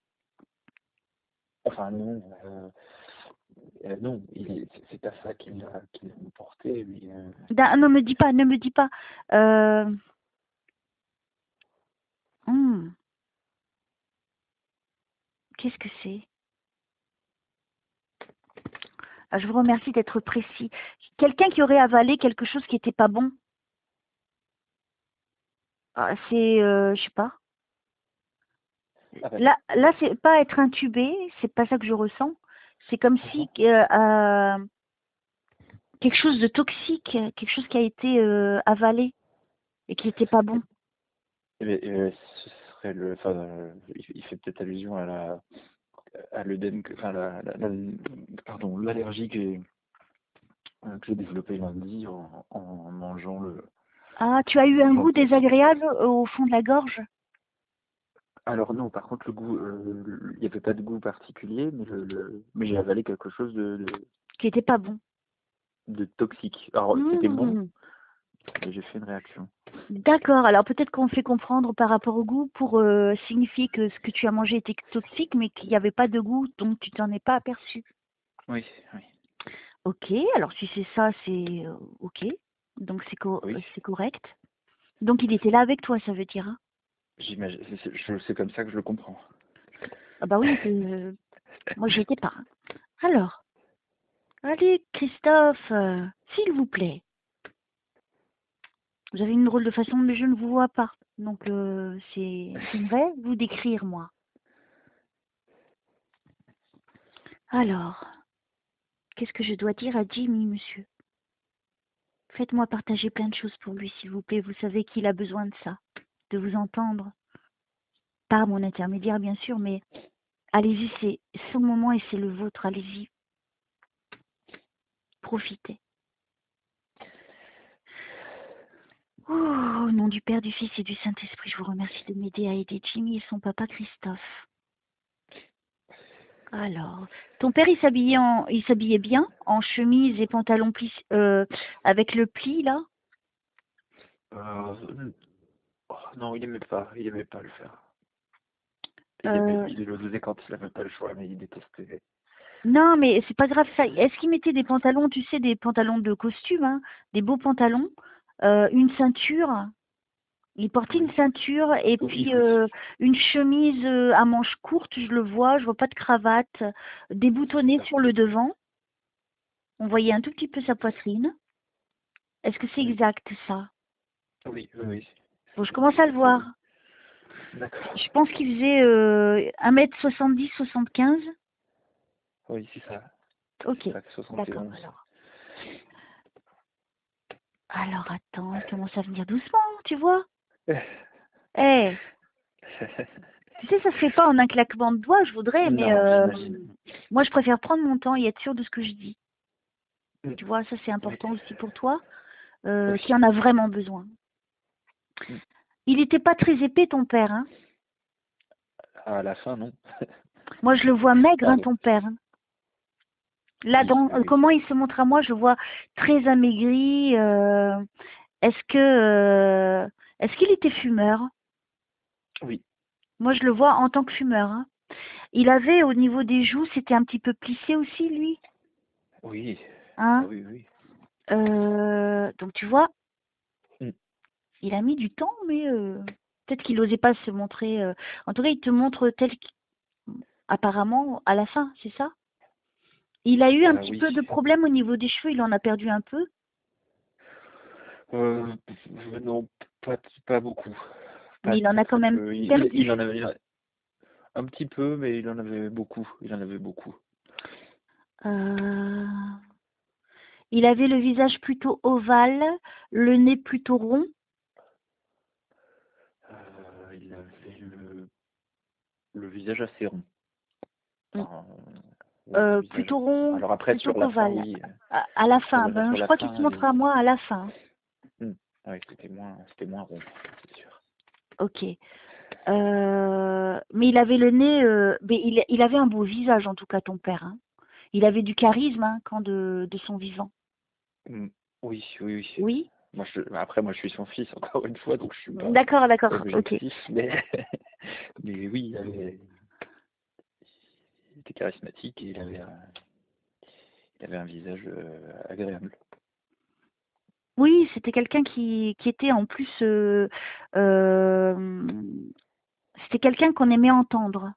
Enfin, non. Non, c'est pas ça qu'il a porté, mais Non, me dis pas, ne me dis pas. Euh... hmm, Qu'est-ce que c'est? Ah, je vous remercie d'être précis. Quelqu'un qui aurait avalé quelque chose qui n'était pas bon. Ah, c'est, je sais pas. Ah bah non. Là, c'est pas être intubé, c'est pas ça que je ressens. C'est comme si quelque chose de toxique, quelque chose qui a été avalé et qui n'était pas bon. Ce serait enfin, il fait peut-être allusion à l'œdème, enfin, pardon, l'allergie que j'ai développée lundi en mangeant Ah, tu as eu un goût désagréable au fond de la gorge? Alors non, par contre, le goût, il n'y avait pas de goût particulier, mais mais j'ai avalé quelque chose Qui n'était pas bon. de toxique. Alors, c'était bon, Mmh. et j'ai fait une réaction. D'accord, alors peut-être qu'on fait comprendre par rapport au goût pour signifier que ce que tu as mangé était toxique, mais qu'il n'y avait pas de goût, donc tu t'en es pas aperçu. Oui, oui, Ok, alors si c'est ça, c'est ok, donc oui. c'est correct. Donc il était là avec toi, ça veut dire, hein? J'imagine, c'est comme ça que je le comprends. Ah bah oui, moi j'y étais pas, hein. Alors, allez Christophe, s'il vous plaît. Vous avez une drôle de façon, mais je ne vous vois pas. Donc j'aimerais vous décrire moi. Alors, qu'est-ce que je dois dire à Jimmy, monsieur? Faites-moi partager plein de choses pour lui, s'il vous plaît. Vous savez qu'il a besoin de ça, de vous entendre. Par mon intermédiaire, bien sûr, mais allez-y, c'est son moment et c'est le vôtre. Allez-y, profitez. Oh, au nom du Père, du Fils et du Saint-Esprit, je vous remercie de m'aider à aider Jimmy et son papa Christophe. Alors, ton père, il s'habillait bien, en chemise et pantalon avec le pli, là? Euh, oh, non, il aimait pas le faire. Euh, Il le faisait quand il n'avait pas le choix, mais il détestait. non, mais c'est pas grave ça. Est-ce qu'il mettait des pantalons, tu sais, des pantalons de costume, hein, des beaux pantalons, une ceinture? Il portait une Oui, ceinture et oui, puis oui. une chemise à manches courtes, je vois pas de cravate, déboutonnée Ça, sur le devant. On voyait un tout petit peu sa poitrine. Est-ce que c'est oui, exact ça? oui, oui, oui. Bon, je commence à le C'était, voir. d'accord. Je pense qu'il faisait 1,70 m 75. Oui, c'est ça. Ok, C'est ça, d'accord. 71. Alors attends, il commence à venir doucement, tu vois? Eh, tu sais, ça se fait pas en un claquement de doigts, je voudrais, mais Non, j'imagine. moi je préfère prendre mon temps et être sûre de ce que je dis. Mm. Tu vois, ça c'est Oui, important aussi pour toi, oui. qui en a vraiment besoin. Mm. Il n'était pas très épais, ton père, hein? À la fin, non. Moi, je le vois maigre, Ah hein, oui, ton père, hein. Là, oui, oui, oui. comment il se montre à moi, je le vois très amaigri. Est-ce que, est-ce qu'il était fumeur? Oui, Moi, je le vois en tant que fumeur, hein. Il avait, au niveau des joues, c'était un petit peu plissé aussi, lui, oui. Ah hein? oui, oui. Donc, tu vois, Mm. il a mis du temps, mais peut-être qu'il n'osait pas se montrer. En tout cas, il te montre apparemment à la fin, c'est ça? Il a eu un Ah petit oui. peu de problème au niveau des cheveux, il en a perdu un peu. Euh, non, pas beaucoup. Mais Pas il en très a quand très même peu. perdu. Il en avait un petit peu, mais il en avait beaucoup. Il en avait beaucoup. Euh, il avait le visage plutôt ovale, le nez plutôt rond, Il avait le visage assez rond. Enfin, ouais, le visage. plutôt rond Alors après, plutôt sur la fin, qu'ovale. oui. À la fin, ben, Sur je la crois qu'il se fin, montrera à moi à la fin. hmm, ouais, c'était moins rond, c'est sûr. Ok. Mais il avait le nez, mais il avait un beau visage en tout cas, ton père, hein. Il avait du charisme, hein, quand de son vivant. Hmm, oui, oui, oui. Oui? Après, moi, je suis son fils, encore une fois, donc je suis pas D'accord, d'accord, ok. objectif, mais, mais oui, il était charismatique et il avait un visage agréable. Oui, c'était quelqu'un qui était en plus, euh, c'était quelqu'un qu'on aimait entendre.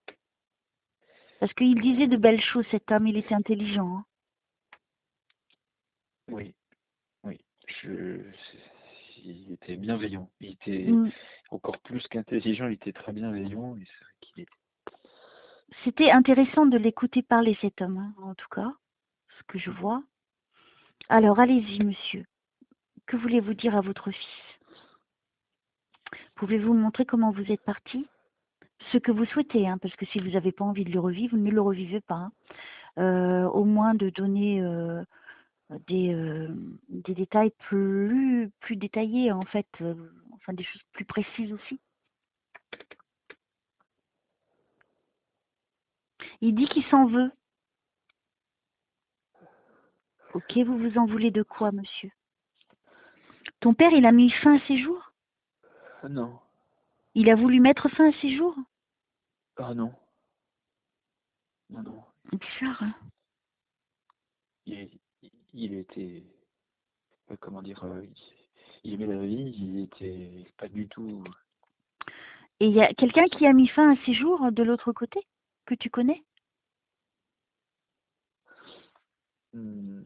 Parce qu'il disait de belles choses, cet homme, il était intelligent, hein. Oui, oui. Il était bienveillant. Il était Mm. encore plus qu'intelligent, il était très bienveillant. Et c'est vrai qu'il est. C'était intéressant de l'écouter parler, cet homme, hein, en tout cas, ce que je vois. Alors, allez-y, monsieur. Que voulez-vous dire à votre fils? Pouvez-vous me montrer comment vous êtes parti? Ce que vous souhaitez, hein, parce que si vous n'avez pas envie de le revivre, ne le revivez pas, hein. Au moins de donner des détails plus détaillés, en fait, enfin des choses plus précises aussi. Il dit qu'il s'en veut. Ok, vous vous en voulez de quoi, monsieur? Ton père, il a mis fin à ses jours? Non. Il a voulu mettre fin à ses jours? Ah non. Non, non. Bizarre, hein. Il, il était, comment dire, il aimait la vie, il était pas du tout. Et il y a quelqu'un qui a mis fin à ses jours de l'autre côté, que tu connais? Hmm,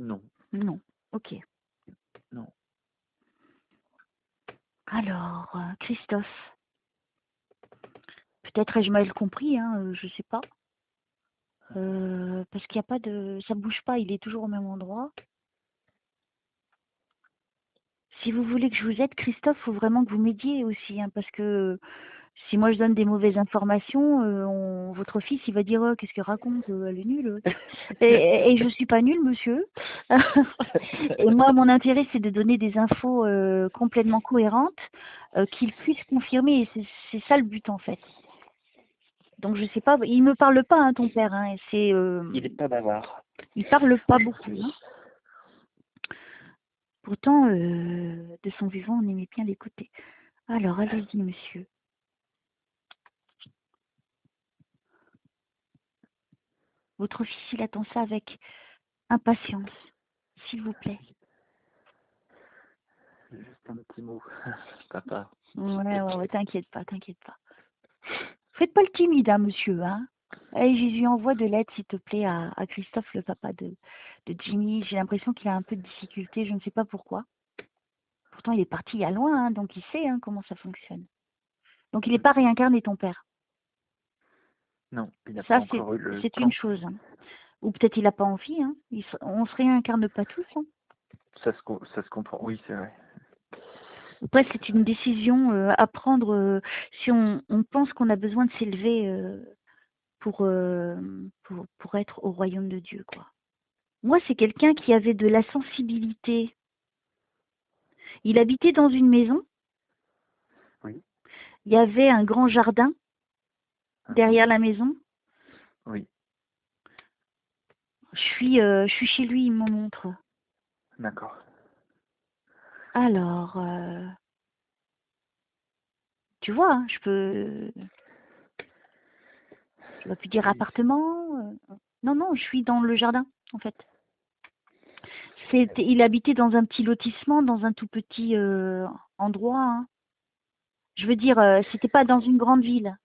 non, Non. Ok. non. Alors, Christophe, peut-être ai-je mal compris, hein, je sais pas. Parce qu'il n'y a pas de... Ça bouge pas, il est toujours au même endroit. Si vous voulez que je vous aide, Christophe, il faut vraiment que vous m'aidiez aussi, hein, parce que si moi je donne des mauvaises informations, votre fils il va dire oh, qu'est-ce qu'elle raconte, elle est nulle. Et je suis pas nulle, monsieur. Et moi, mon intérêt, c'est de donner des infos complètement cohérentes, qu'il puisse confirmer. Et c'est ça le but en fait. Donc je sais pas, il me parle pas, hein, ton père. Hein, c'est, Il est pas bavard. il parle pas beaucoup. Hein. Pourtant, de son vivant, on aimait bien l'écouter. Alors, allez-y, monsieur. Votre fils, il attend ça avec impatience, s'il vous plaît. Juste un petit mot, papa. Ouais, t'inquiète pas, t'inquiète pas. Faites pas le timide, hein, monsieur, hein. Allez, Jésus, envoie de l'aide, s'il te plaît, à Christophe, le papa de Jimmy. J'ai l'impression qu'il a un peu de difficulté, je ne sais pas pourquoi. Pourtant, il est parti il y a loin, hein, donc il sait hein, comment ça fonctionne. Donc, il n'est pas réincarné, ton père. Non, il n'a pas Ça, encore eu le c'est temps. une chose. Hein. Ou peut-être il n'a pas envie. Hein. On se réincarne pas tous. Hein. Ça se comprend, oui, c'est vrai. Après, c'est une décision à prendre si on pense qu'on a besoin de s'élever pour être au royaume de Dieu, quoi. Moi, c'est quelqu'un qui avait de la sensibilité. Il habitait dans une maison. Oui. Il y avait un grand jardin derrière la maison. Oui. Je suis chez lui, il me montre. D'accord. Alors, tu vois, hein, je vais plus dire Oui. appartement. Non, non, je suis dans le jardin, en fait. Il habitait dans un petit lotissement, dans un tout petit endroit. Hein. Je veux dire, c'était pas dans une grande ville.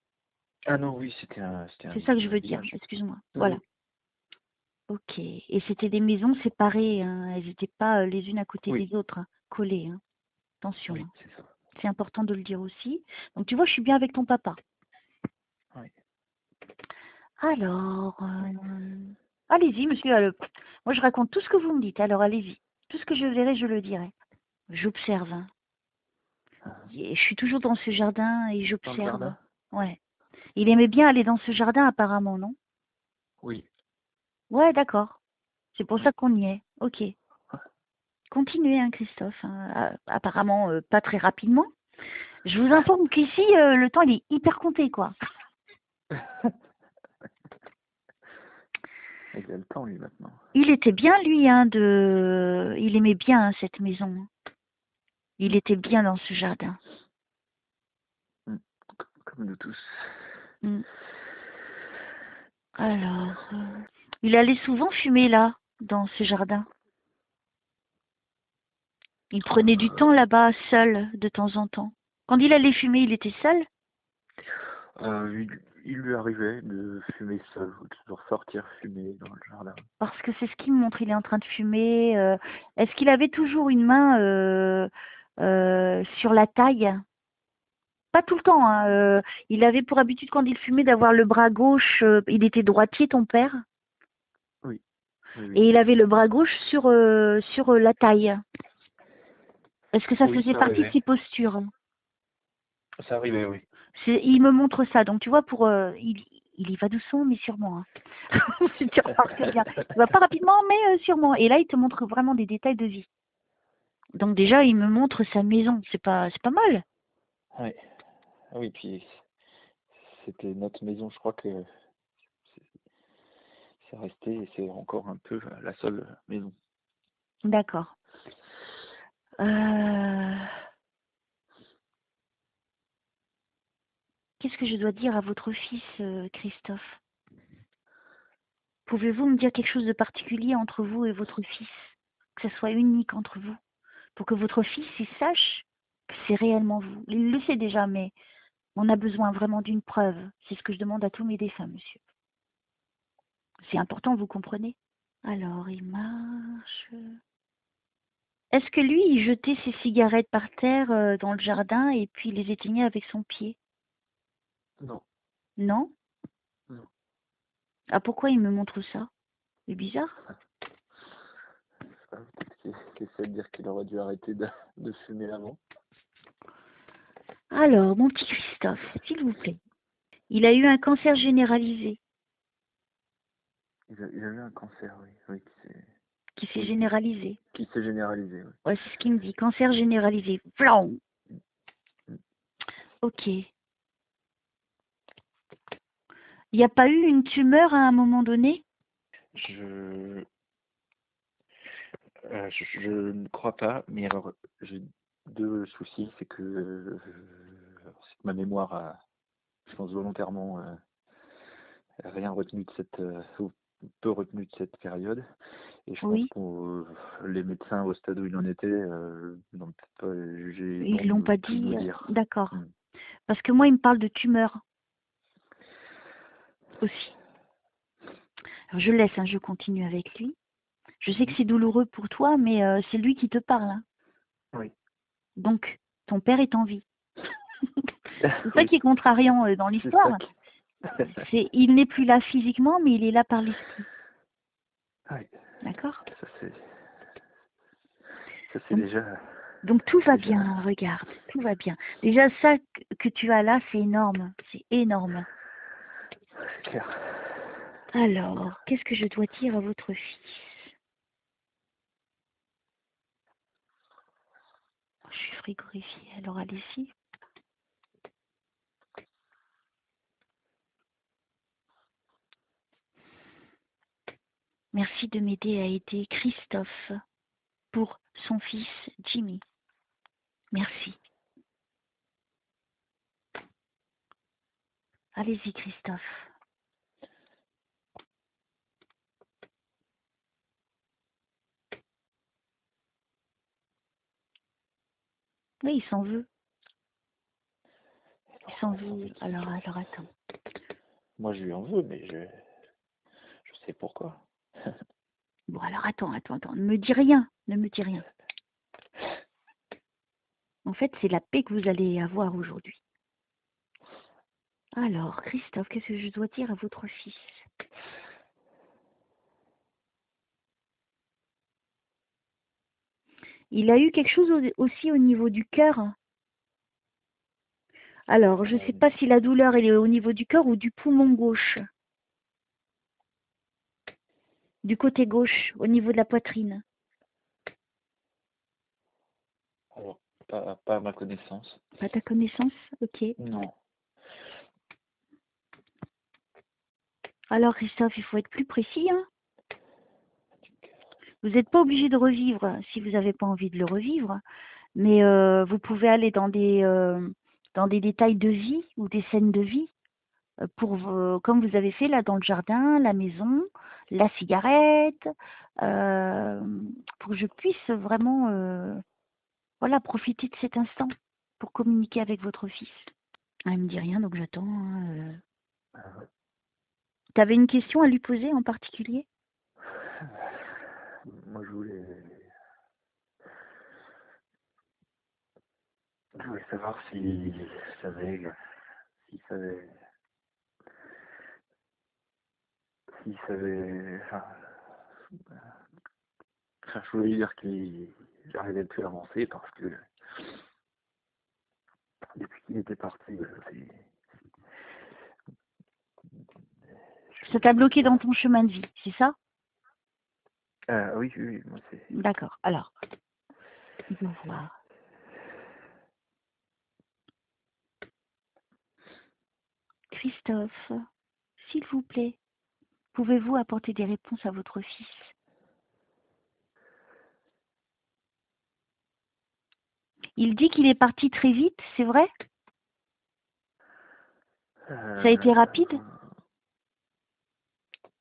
Ah non, oui, c'était C'est ça que je veux dire, village. excuse-moi. Oui. Voilà. Ok. Et c'était des maisons séparées, hein. Elles n'étaient pas les unes à côté Oui. des autres, hein, collées. Hein. Attention. Oui, Hein. c'est ça. C'est important de le dire aussi. Donc tu vois, je suis bien avec ton papa. Oui. Alors, allez-y, monsieur. Moi, je raconte tout ce que vous me dites. Alors, allez-y. Tout ce que je verrai, je le dirai. J'observe. Hein. Je suis toujours dans ce jardin et Dans le j'observe. jardin? Ouais. Il aimait bien aller dans ce jardin, apparemment, non? Oui. Ouais, d'accord. C'est pour Oui. ça qu'on y est. Ok. Continuez, hein, Christophe. Hein. Apparemment, pas très rapidement. Je vous informe qu'ici, le temps, il est hyper compté, quoi. Il a le temps, lui, maintenant. Il était bien, lui, hein, il aimait bien hein, cette maison. Il était bien dans ce jardin. Comme nous tous. Mm. Alors, il allait souvent fumer là, dans ce jardin. Il prenait du temps là-bas, seul, de temps en temps. Quand il allait fumer, il était seul? Il lui arrivait de fumer seul, ou de ressortir fumer dans le jardin. Parce que c'est ce qu'il me montre, il est en train de fumer. Est-ce qu'il avait toujours une main sur la taille? Pas tout le temps, hein. Il avait pour habitude, quand il fumait, d'avoir le bras gauche. Il était droitier, ton père, Oui, oui, oui. et il avait le bras gauche sur la taille. Est-ce que ça Oui, faisait ça partie de arrivait. ses postures? Ça arrivait, oui. Il me montre ça. Donc, tu vois, il y va doucement, mais sûrement, hein. Si tu remarques bien. Il va pas rapidement, mais sûrement. Et là, il te montre vraiment des détails de vie. Donc déjà, il me montre sa maison. C'est pas mal. Oui, oui, puis c'était notre maison, je crois que c'est resté et c'est encore un peu la seule maison. D'accord. Qu'est-ce que je dois dire à votre fils, Christophe? Pouvez-vous me dire quelque chose de particulier entre vous et votre fils? Que ce soit unique entre vous? Pour que votre fils il sache que c'est réellement vous. Il le sait déjà, mais on a besoin vraiment d'une preuve. C'est ce que je demande à tous mes défunts, monsieur. C'est important, vous comprenez? Alors, il marche. Est-ce que lui, il jetait ses cigarettes par terre dans le jardin et puis il les éteignait avec son pied? Non, Non? non. Ah, pourquoi il me montre ça? C'est bizarre. Peut-être qu'il essaie de dire qu'il aurait dû arrêter de fumer avant. Alors, mon petit Christophe, s'il vous plaît. Il a eu un cancer généralisé Il a eu un cancer, oui, oui, qui s'est oui, généralisé. qui s'est généralisé, oui. Ouais, c'est ce qu'il me dit. Cancer généralisé. Flan. Ok. Il n'y a pas eu une tumeur à un moment donné? Je ne crois pas, mais alors j'ai deux soucis, c'est que ma mémoire a, je pense volontairement, rien retenu de ou peu retenu de cette période, et je pense Oui. que les médecins au stade où il en était n'ont peut-être pas jugé Ils bon l'ont pas de nous dit. dire. D'accord. Hmm. Parce que moi, il me parle de tumeur aussi. Alors, je laisse, hein, je continue avec lui. Je sais que c'est douloureux pour toi, mais c'est lui qui te parle, hein. Oui. Donc, ton père est en vie. C'est ça Oui, qui est contrariant dans c'est ça l'histoire. Il n'est plus là physiquement, mais il est là par l'esprit. Oui, D'accord? ça c'est déjà, Donc tout va déjà bien, regarde, tout va bien. Déjà ça que tu as là, c'est énorme, c'est énorme. c'est clair. Alors, qu'est-ce que je dois dire à votre fils? Je suis frigorifiée, alors allez-y. Merci de m'aider à aider Christophe pour son fils Jimmy. Merci. Allez-y, Christophe. Oui, il s'en veut. Il s'en veut. Alors attends. Moi je lui en veux, mais je sais pourquoi. Bon, alors attends. Ne me dis rien. Ne me dis rien. En fait, c'est la paix que vous allez avoir aujourd'hui. Alors, Christophe, qu'est-ce que je dois dire à votre fils? Il a eu quelque chose aussi au niveau du cœur. Alors, je ne sais pas si la douleur elle est au niveau du cœur ou du poumon gauche. Du côté gauche, au niveau de la poitrine. Alors, pas à ma connaissance. À ta connaissance? Ok. Non. Alors, Christophe, il faut être plus précis, hein. Vous n'êtes pas obligé de revivre si vous n'avez pas envie de le revivre. Mais vous pouvez aller dans des détails de vie ou des scènes de vie comme vous avez fait là dans le jardin, la maison, la cigarette, pour que je puisse vraiment voilà, profiter de cet instant pour communiquer avec votre fils. Ah, il me dit rien, donc j'attends, hein. Tu avais une question à lui poser en particulier? Moi je voulais voulais savoir s'il savait, s'il savait, s'il savait, enfin, je voulais dire qu'il j'arrivais plus à avancer parce que depuis qu'il était parti, Ça t'a bloqué dans ton chemin de vie, c'est ça? oui, oui, oui, moi c'est. D'accord. Alors, on va voir. Christophe, s'il vous plaît, pouvez-vous apporter des réponses à votre fils? Il dit qu'il est parti très vite, c'est vrai? Ça a été rapide?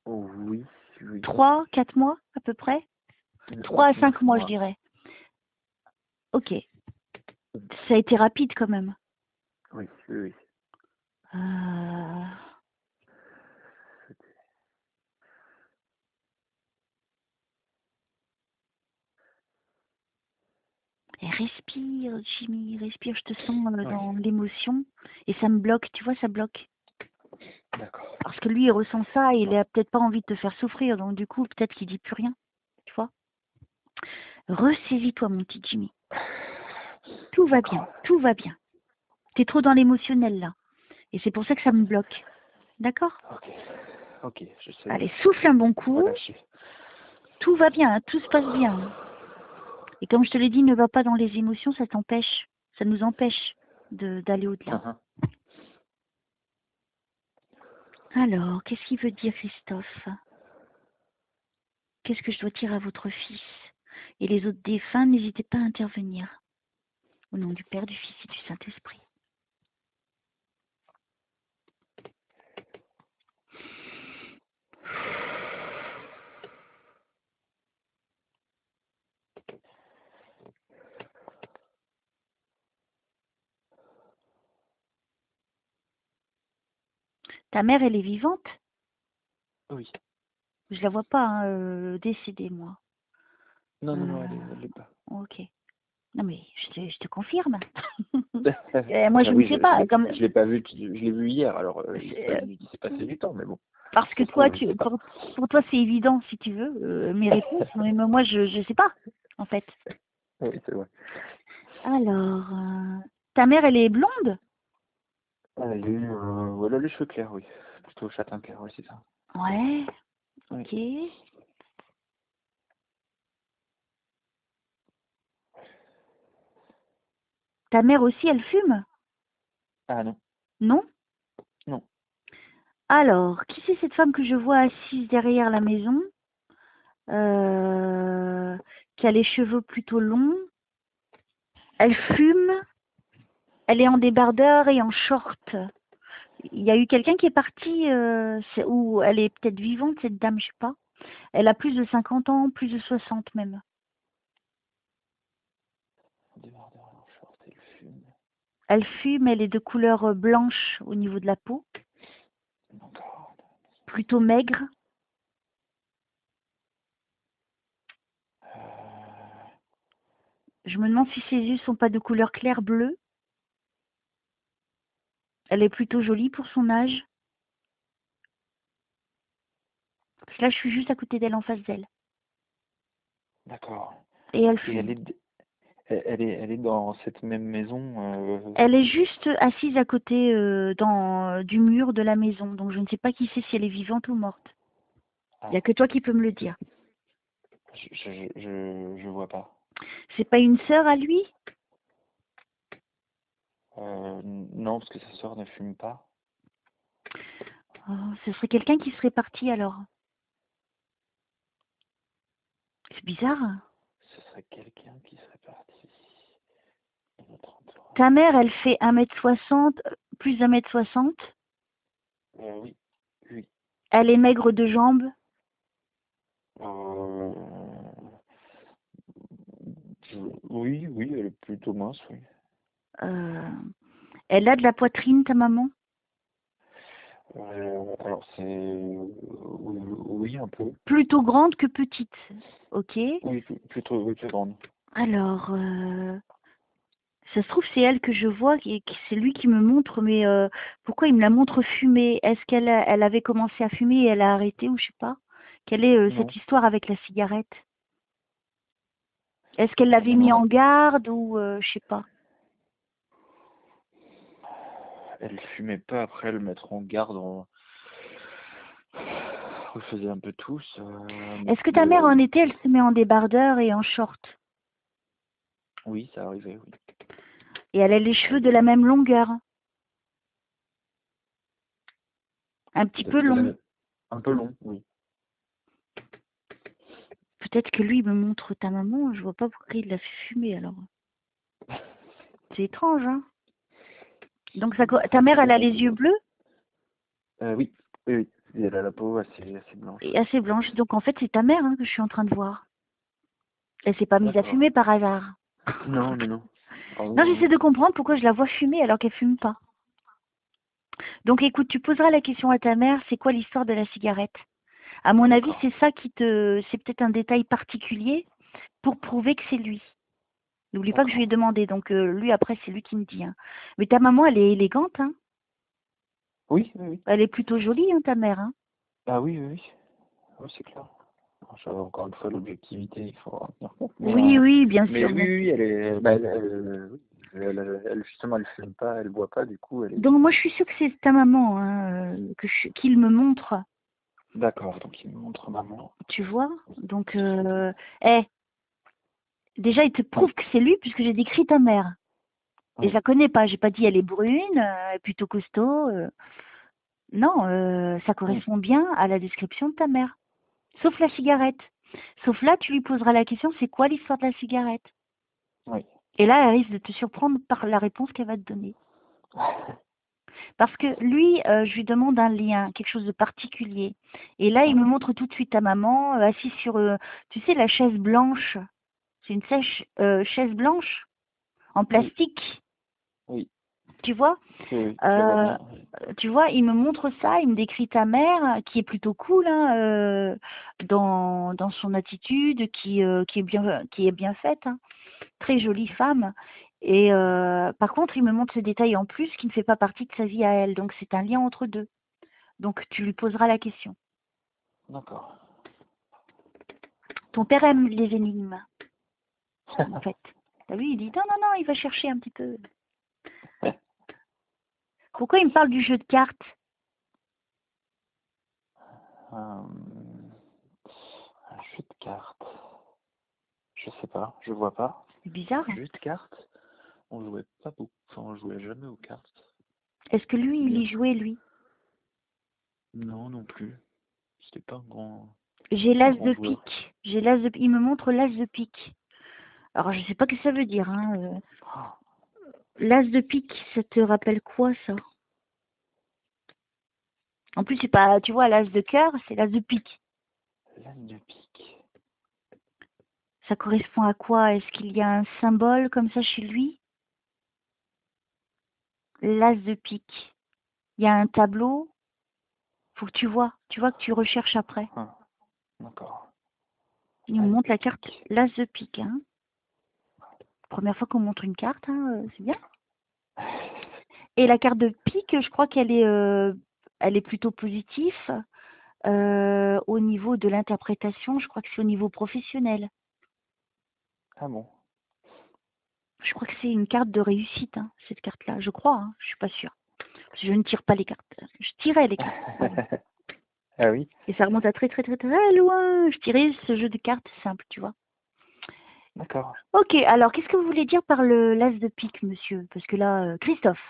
Oh, oui, oui. 3, 4 mois à peu près? 3 à 5 mois, je dirais. Ok. Ça a été rapide quand même. Oui, oui, oui. Et respire, Jimmy, respire, je te sens dans l'émotion. Et ça me bloque, tu vois, ça bloque. D'accord. Parce que lui, il ressent ça et il a peut-être pas envie de te faire souffrir. Donc du coup, peut-être qu'il dit plus rien. Tu vois? Ressaisis-toi, mon petit Jimmy. Tout va bien, tout va bien. T'es trop dans l'émotionnel là. Et c'est pour ça que ça me bloque. D'accord? Ok, ok, je sais. Allez, souffle un bon coup. Relâcher. Tout va bien, hein, tout se passe bien. Et comme je te l'ai dit, ne va pas dans les émotions, ça t'empêche. Ça nous empêche d'aller au-delà. Alors, qu'est-ce qu'il veut dire, Christophe? Qu'est-ce que je dois dire à votre fils? Et les autres défunts, n'hésitez pas à intervenir. Au nom du Père, du Fils et du Saint-Esprit. Ta mère, elle est vivante? Oui. Je la vois pas, hein, décédée, moi. Non, non, non, elle l'est pas. Ok. Non, mais je te confirme. Moi, je Ah ne oui, sais pas. Comme... je l'ai pas vu, je l'ai vu hier, alors il s'est passé du temps, mais bon. Parce que toi, pour toi, c'est évident, si tu veux, mes réponses, mais moi, je ne sais pas, en fait. Oui, c'est vrai. Alors, ta mère, elle est blonde? Elle a eu, voilà, les cheveux clairs, oui. Plutôt châtain clair, oui, c'est ça. Ouais, Oui. ok. Ta mère aussi, elle fume? Ah non. Non? Non. Alors, qui c'est cette femme que je vois assise derrière la maison, qui a les cheveux plutôt longs? Elle fume, elle est en débardeur et en short. Il y a eu quelqu'un qui est parti, ou elle est peut-être vivante, cette dame, je sais pas. Elle a plus de 50 ans, plus de 60 même. Débardeur en short, elle fume. Elle fume, elle est de couleur blanche au niveau de la peau. D'accord. Plutôt maigre. Je me demande si ses yeux sont pas de couleur clair bleu. Elle est plutôt jolie pour son âge. Parce que là, je suis juste à côté d'elle, en face d'elle. D'accord. Et elle Et fume. elle est dans cette même maison. Elle est juste assise à côté du mur de la maison. Donc je ne sais pas qui c'est, si elle est vivante ou morte. Il n'y a que toi qui peux me le dire. Je vois pas. C'est pas une sœur à lui? Non, parce que sa sœur ne fume pas. Oh, ce serait quelqu'un qui serait parti alors. C'est bizarre. Ce serait quelqu'un qui serait parti. Notre entourage. Ta mère, elle fait 1m60, plus d'1m60. Oui, oui. Elle est maigre de jambes. Euh, oui, oui, elle est plutôt mince, oui. Elle a de la poitrine, ta maman? Alors c'est oui, un peu. Plutôt grande que petite. Ok. Oui, plutôt grande. Alors, Ça se trouve, c'est elle que je vois, c'est lui qui me montre, mais pourquoi il me la montre fumée? Est-ce elle avait commencé à fumer et elle a arrêté ou je sais pas? Quelle est cette Non. histoire avec la cigarette? Est-ce qu'elle l'avait Non, mis non, en garde ou je sais pas? elle fumait pas. Après, le mettre en garde, on faisait un peu tous. Est-ce que ta Mais mère en été, elle se met en débardeur et en short? oui, ça arrivait, oui. Et elle a les cheveux de la même longueur? Un petit peu long? Un peu long, oui. Peut-être que lui, il me montre ta maman, je vois pas pourquoi il l'a fait fumer alors. C'est étrange, hein? Donc ta mère, elle a les yeux bleus Oui, oui, oui. Et elle a la peau assez blanche. et assez blanches. Donc en fait, c'est ta mère hein, que je suis en train de voir. Elle s'est pas mise à D'accord. fumer par hasard. Non, non, non. Pardon, Non, non, j'essaie non. de comprendre pourquoi je la vois fumer alors qu'elle fume pas. Donc écoute, tu poseras la question à ta mère, c'est quoi l'histoire de la cigarette? À mon avis, D'accord. c'est peut-être un détail particulier pour prouver que c'est lui. N'oublie pas que je lui ai D'accord. demandé, donc lui après c'est lui qui me dit. Hein. Mais ta maman, elle est élégante, hein. Oui, oui, oui. Elle est plutôt jolie, hein, ta mère. Hein. Ah oui, oui, oui. Oui, c'est clair. Encore une fois, l'objectivité, il faut en tenir compte. Oui, oui, bien Mais sûr, oui, bien sûr. oui, elle est. Bah, oui. Justement, elle fume pas, elle boit pas, du coup, elle est. Donc moi je suis sûre que c'est ta maman hein, qu'il me montre, D'accord, donc il me montre maman. tu vois. Donc eh, déjà il te prouve que c'est lui puisque j'ai décrit ta mère. Et je Oui, la connais pas, j'ai pas dit elle est brune, elle est plutôt costaud. Non, ça oui, correspond bien à la description de ta mère. Sauf la cigarette. Sauf là, tu lui poseras la question, c'est quoi l'histoire de la cigarette? oui. Et là, elle risque de te surprendre par la réponse qu'elle va te donner. Parce que lui, je lui demande un lien, quelque chose de particulier. Et là, il me montre tout de suite ta maman assise sur, tu sais, la chaise blanche. C'est une chaise blanche en Oui, plastique, oui, tu vois. oui, je la vois Euh, bien. Oui. Tu vois, il me montre ça, il me décrit ta mère, qui est plutôt cool hein, dans son attitude, qui est bien faite, hein. Très jolie femme. Et par contre, il me montre ce détail en plus qui ne fait pas partie de sa vie à elle. Donc c'est un lien entre deux. Donc tu lui poseras la question. D'accord. Ton père aime les énigmes, en fait. T'as vu, il dit non, non, non, il va chercher un petit peu. Pourquoi il me parle du jeu de cartes? Un jeu de cartes. Je sais pas, je vois pas. C'est bizarre. Jeu de cartes? On jouait pas beaucoup. Enfin, on jouait jamais aux cartes. Est-ce que lui, il Mais y jouait, lui? non, non plus. C'était pas J'ai un l'as grand de joueur. pique. Il me montre l'as de pique. Alors, je sais pas ce que ça veut dire. Hein. Ah, L'as de pique, ça te rappelle quoi, ça? En plus, c'est pas, tu vois, l'as de cœur, c'est l'as de pique. l'as de pique. Ça correspond à quoi? Est-ce qu'il y a un symbole comme ça chez lui? L'as de pique. Il y a un tableau. Faut que tu vois que tu recherches après. Ah, d'accord. Il nous L'as montre de la carte pique. l'as de pique. Hein. Première fois qu'on montre une carte, hein, c'est bien. Et la carte de pique, je crois elle est plutôt positive. Au niveau de l'interprétation, je crois que c'est au niveau professionnel. Ah bon. Je crois que c'est une carte de réussite, hein, cette carte-là. Je crois, hein, je suis pas sûre. Parce que je ne tire pas les cartes. Je tirais les cartes. Pardon. Ah oui. Et ça remonte à très très très très loin. Je tirais ce jeu de cartes simple, tu vois. D'accord. Ok, alors qu'est-ce que vous voulez dire par le l'as de pique, monsieur? Parce que là, Christophe,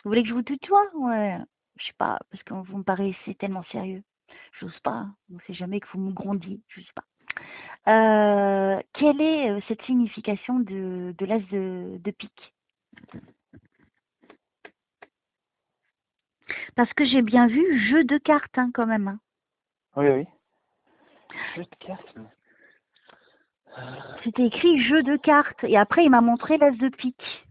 vous voulez que je vous tutoie? Ouais, je sais pas, parce que vous me paraissez tellement sérieux. J'ose pas, hein. On ne sait jamais que vous me grondiez, je sais pas. Quelle est cette signification de l'as de pique? Parce que j'ai bien vu jeu de cartes hein, quand même. Hein. Oui, oui. Jeu de cartes. C'était écrit jeu de cartes et après il m'a montré l'as de pique.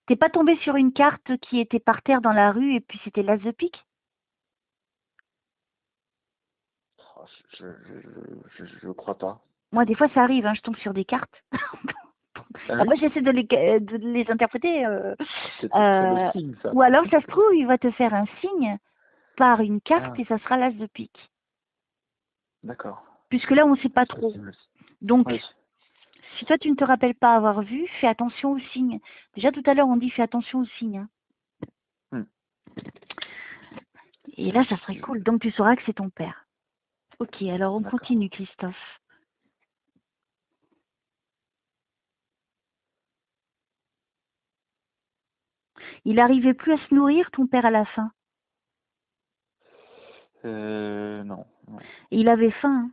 T'es pas tombé sur une carte qui était par terre dans la rue et puis c'était l'as de pique? Oh, je crois pas. Moi, des fois, ça arrive, hein, je tombe sur des cartes. Ah Moi, oui, j'essaie de les interpréter. c'est le signe, ça. Ou alors, ça se trouve, il va te faire un signe par une carte Ah, et ça sera l'as de pique. d'accord. Puisque là, on ne sait pas C'est trop. possible aussi. Donc, Oui. si toi, tu ne te rappelles pas avoir vu, fais attention aux signes. Déjà, tout à l'heure, on dit fais attention aux signes, hein. Hmm. Et là, ça serait cool. Donc, tu sauras que c'est ton père. Ok, alors on D'accord. continue, Christophe. Il n'arrivait plus à se nourrir, ton père, à la fin. Non. Non. Et il avait faim, hein.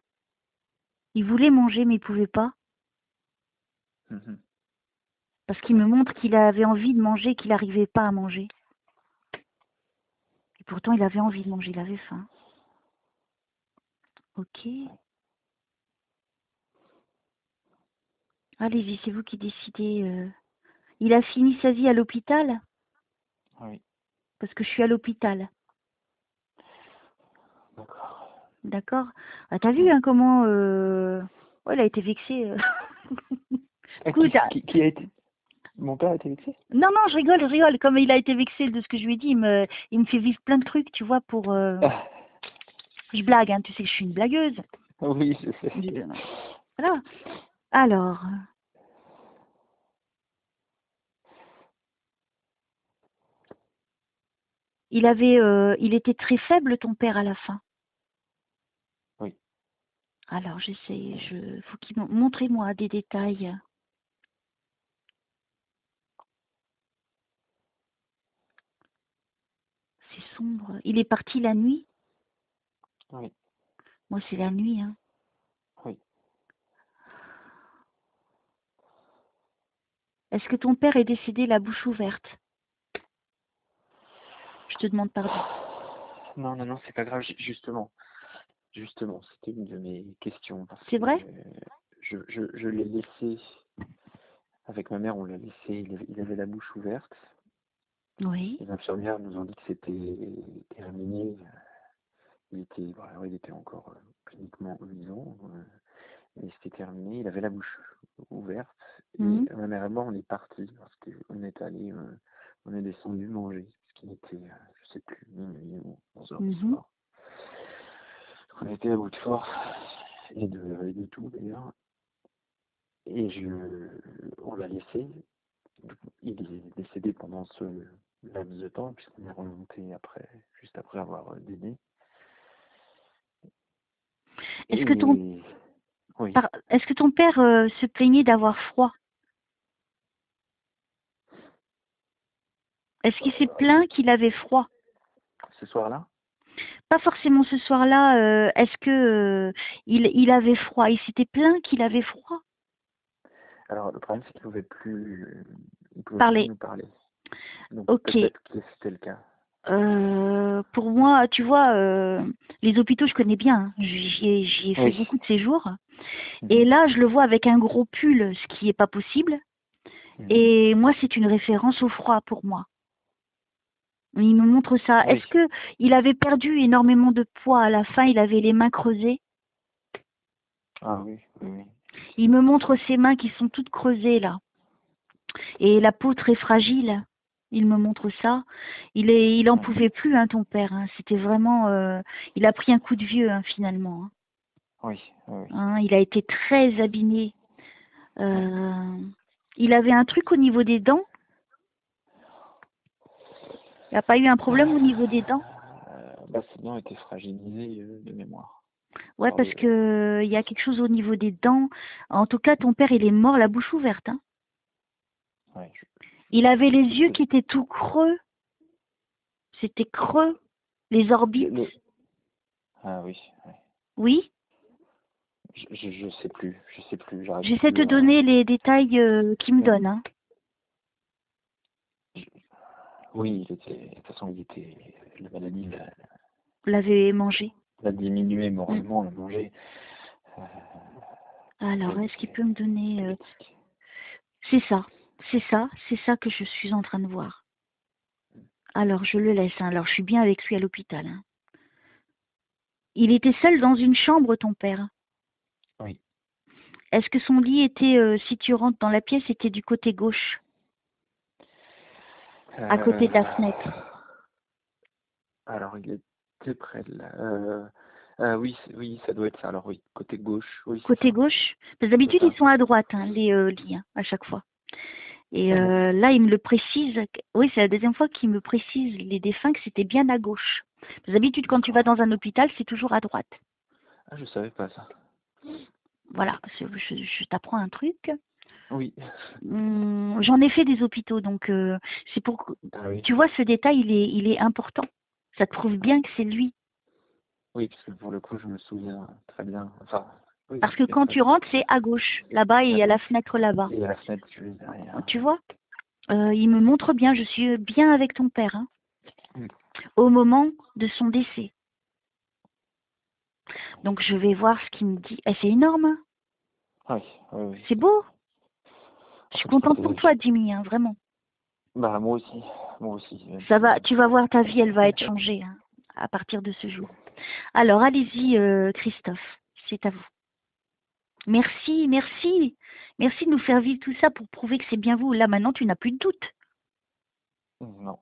Il voulait manger, mais il ne pouvait pas. Mhm. Parce qu'il me montre qu'il avait envie de manger, qu'il n'arrivait pas à manger. Et pourtant, il avait envie de manger, il avait faim. Ok. Allez-y, c'est vous qui décidez. Il a fini sa vie à l'hôpital? Oui. Parce que je suis à l'hôpital. D'accord. D'accord? Ah, t'as vu hein, comment... Ouais, il a été vexé. Écoute, Qui a été... Mon père a été vexé? non, non, je rigole. Comme il a été vexé de ce que je lui ai dit, il me fait vivre plein de trucs, tu vois, pour... Ah, Je blague, hein, tu sais que je suis une blagueuse. oui, je sais. Voilà. Alors, il était très faible, ton père, à la fin. Oui. Alors, faut montrez-moi des détails. C'est sombre. Il est parti la nuit? Oui. Moi, c'est la nuit, hein. Oui. Est-ce que ton père est décédé la bouche ouverte? Je te demande pardon. Non, c'est pas grave, justement. Justement, c'était une de mes questions. C'est vrai? Je l'ai laissé, avec ma mère, on l'a laissé, il avait la bouche ouverte. Oui. Les infirmières nous ont dit que c'était terminé. Il était encore cliniquement vivant, mais c'était terminé. Il avait la bouche ouverte. Et ma mère et moi, on est partis parce qu'on est allé, on est descendu manger, parce qu'il était, je sais plus, minuit ou 11h du soir. On était à Hautefort et de tout d'ailleurs. Et on l'a laissé. Il est décédé pendant ce laps de temps, puisqu'on est remonté après, juste après avoir dîné. Est-ce que ton, Oui. est-ce que ton père se plaignait d'avoir froid? Est-ce qu'il s'est plaint qu'il avait froid? Ce soir-là? Pas forcément ce soir-là. Est-ce que il avait froid? Il s'était plaint qu'il avait froid? Alors, le problème, c'est qu'il ne pouvait plus nous parler. Donc, ok. peut-être que c'était le cas. Pour moi, tu vois, les hôpitaux, je connais bien, hein. J'y ai fait beaucoup de séjours. Et là, je le vois avec un gros pull, ce qui n'est pas possible. Et moi, c'est une référence au froid pour moi. Il me montre ça. Oui. Est-ce que il avait perdu énormément de poids à la fin? Il avait les mains creusées? Ah oui. Il me montre ses mains qui sont toutes creusées là. Et la peau très fragile. Il me montre ça. Il en pouvait plus, hein, ton père. Hein. C'était vraiment... il a pris un coup de vieux, hein, finalement. Hein. Oui. Hein, il a été très abîmé. Il avait un truc au niveau des dents? Il n'y a pas eu un problème au niveau des dents? Ses dents étaient fragilisées de mémoire. Ouais, parce que il y a quelque chose au niveau des dents. En tout cas, ton père, il est mort la bouche ouverte. Hein. Ouais, il avait les yeux qui étaient tout creux. C'était creux, les orbites. Ah oui. Oui? Je sais plus. J'essaie de te donner les détails qu'il me donne. Hein. Oui, de toute façon, la maladie l'avait mangé. L'a diminué moralement, l'a mangé. Alors, est-ce qu'il peut me donner... C'est ça que je suis en train de voir. Alors, je le laisse. Hein. Alors, je suis bien avec lui à l'hôpital. Hein. Il était seul dans une chambre, ton père? Oui. Est-ce que son lit était, si tu rentres dans la pièce, était du côté gauche, à côté de la fenêtre? Alors, il était près de là. Oui, oui, ça doit être ça. Alors oui, côté gauche. Oui, c'est Côté ça. gauche? Parce que C'est d'habitude, ça. ils sont à droite, hein, les lits, hein, à chaque fois. Et Ah bon? là, il me le précise. Oui, c'est la deuxième fois qu'il me précise, les défunts, que c'était bien à gauche. Parce que d'habitude, quand tu vas D'accord. dans un hôpital, c'est toujours à droite. Ah, je savais pas ça. Voilà, je t'apprends un truc. Oui. J'en ai fait des hôpitaux, donc c'est pour. Ah oui. Tu vois, ce détail, il est important. Ça te prouve bien que c'est lui. Oui, parce que pour le coup, je me souviens très bien. Enfin, oui, Parce que c'est quand très tu bien. rentres, c'est à gauche, là-bas, et il y a la fenêtre là-bas. Et à la fenêtre, je vais derrière. Tu vois, il me montre bien, je suis bien avec ton père, hein, Mm. au moment de son décès. Donc je vais voir ce qu'il me dit. Eh, c'est énorme, hein. Ah oui, oui, oui. C'est beau. Je En suis fait, contente pour toi, Jimmy, hein, vraiment. bah, moi aussi. Moi aussi. Même Ça si... va, tu vas voir, ta vie, elle va être changée, hein, à partir de ce jour. Alors, allez-y, Christophe, c'est à vous. Merci, merci. Merci de nous faire vivre tout ça pour prouver que c'est bien vous. Là, maintenant, tu n'as plus de doute. Non.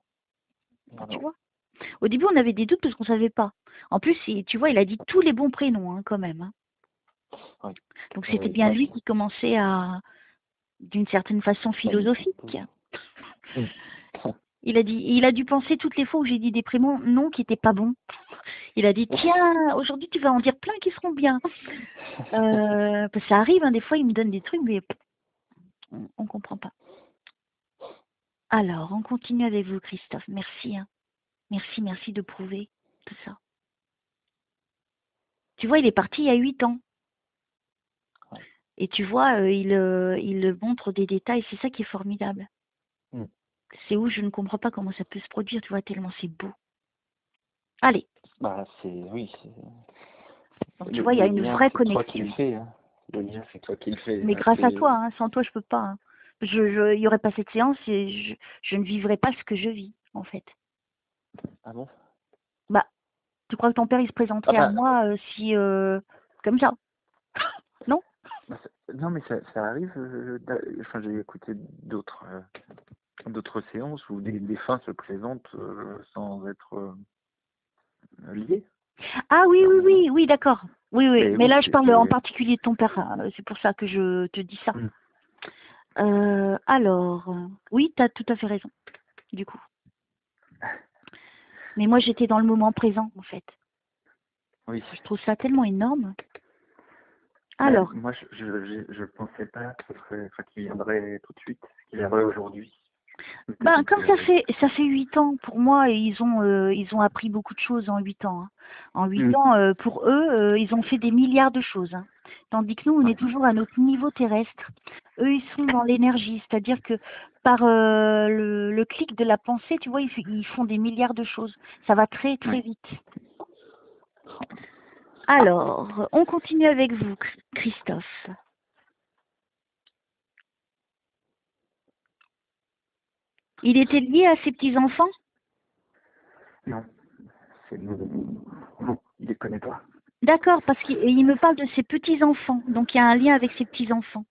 Ah, Non, tu non. vois? Au début, on avait des doutes parce qu'on ne savait pas. En plus, tu vois, il a dit tous les bons prénoms, hein, quand même, hein. Oui. Donc, Oui, c'était oui. bien Moi, lui qui commençait à, d'une certaine façon philosophique. Mm. Il a dû penser toutes les fois où j'ai dit des prénoms non qui n'étaient pas bons. Il a dit, tiens, aujourd'hui, tu vas en dire plein qui seront bien. Parce que ça arrive, hein, des fois, il me donne des trucs, mais on ne comprend pas. Alors, on continue avec vous, Christophe. Merci, hein. Merci, merci de prouver tout ça. Tu vois, il est parti il y a 8 ans. Ouais. Et tu vois, il montre des détails. C'est ça qui est formidable. Mm. C'est où je ne comprends pas comment ça peut se produire, tu vois, tellement c'est beau. Allez. Bah, oui, Donc, tu vois, il y a une lien, vraie c'est toi qui le connexion. fais. Hein. Le lien, c'est toi qui le fais. Mais grâce à toi, hein, sans toi, je peux pas. Hein. Il n'y aurait pas cette séance et je ne vivrais pas ce que je vis, en fait. Ah bon? Bah, tu crois que ton père, il se Ah présenterait à bah, moi si... comme ça? Non? non, mais ça arrive. Enfin, j'ai écouté d'autres séances où des défunts se présentent sans être liés Ah oui, à un oui, moment. oui, oui, d'accord. Oui, oui. Mais Mais oui, là, je parle en particulier de ton père. Hein. C'est pour ça que je te dis ça. Mm. Alors, oui, tu as tout à fait raison, du coup. Mais moi, j'étais dans le moment présent, en fait. Oui. Je trouve ça tellement énorme. Mais Alors, moi, je pensais pas que ce serait, enfin, qu'il viendrait tout de suite, qu'il viendrait aujourd'hui. Je m'étais ben, dit comme que, ça fait 8 ans pour moi, et ils ont appris beaucoup de choses en 8 ans. Hein. En huit Mm. ans, pour eux, ils ont fait des milliards de choses. Hein. Tandis que nous, on Ouais. est toujours à notre niveau terrestre. Eux, ils sont dans l'énergie, c'est-à-dire que par le clic de la pensée, tu vois, ils font des milliards de choses. Ça va très, très Ouais. vite. Alors, on continue avec vous, Christophe. Il était lié à ses petits-enfants? Non, c'est non, il les connaît pas. D'accord, parce qu'il me parle de ses petits-enfants. Donc, il y a un lien avec ses petits-enfants.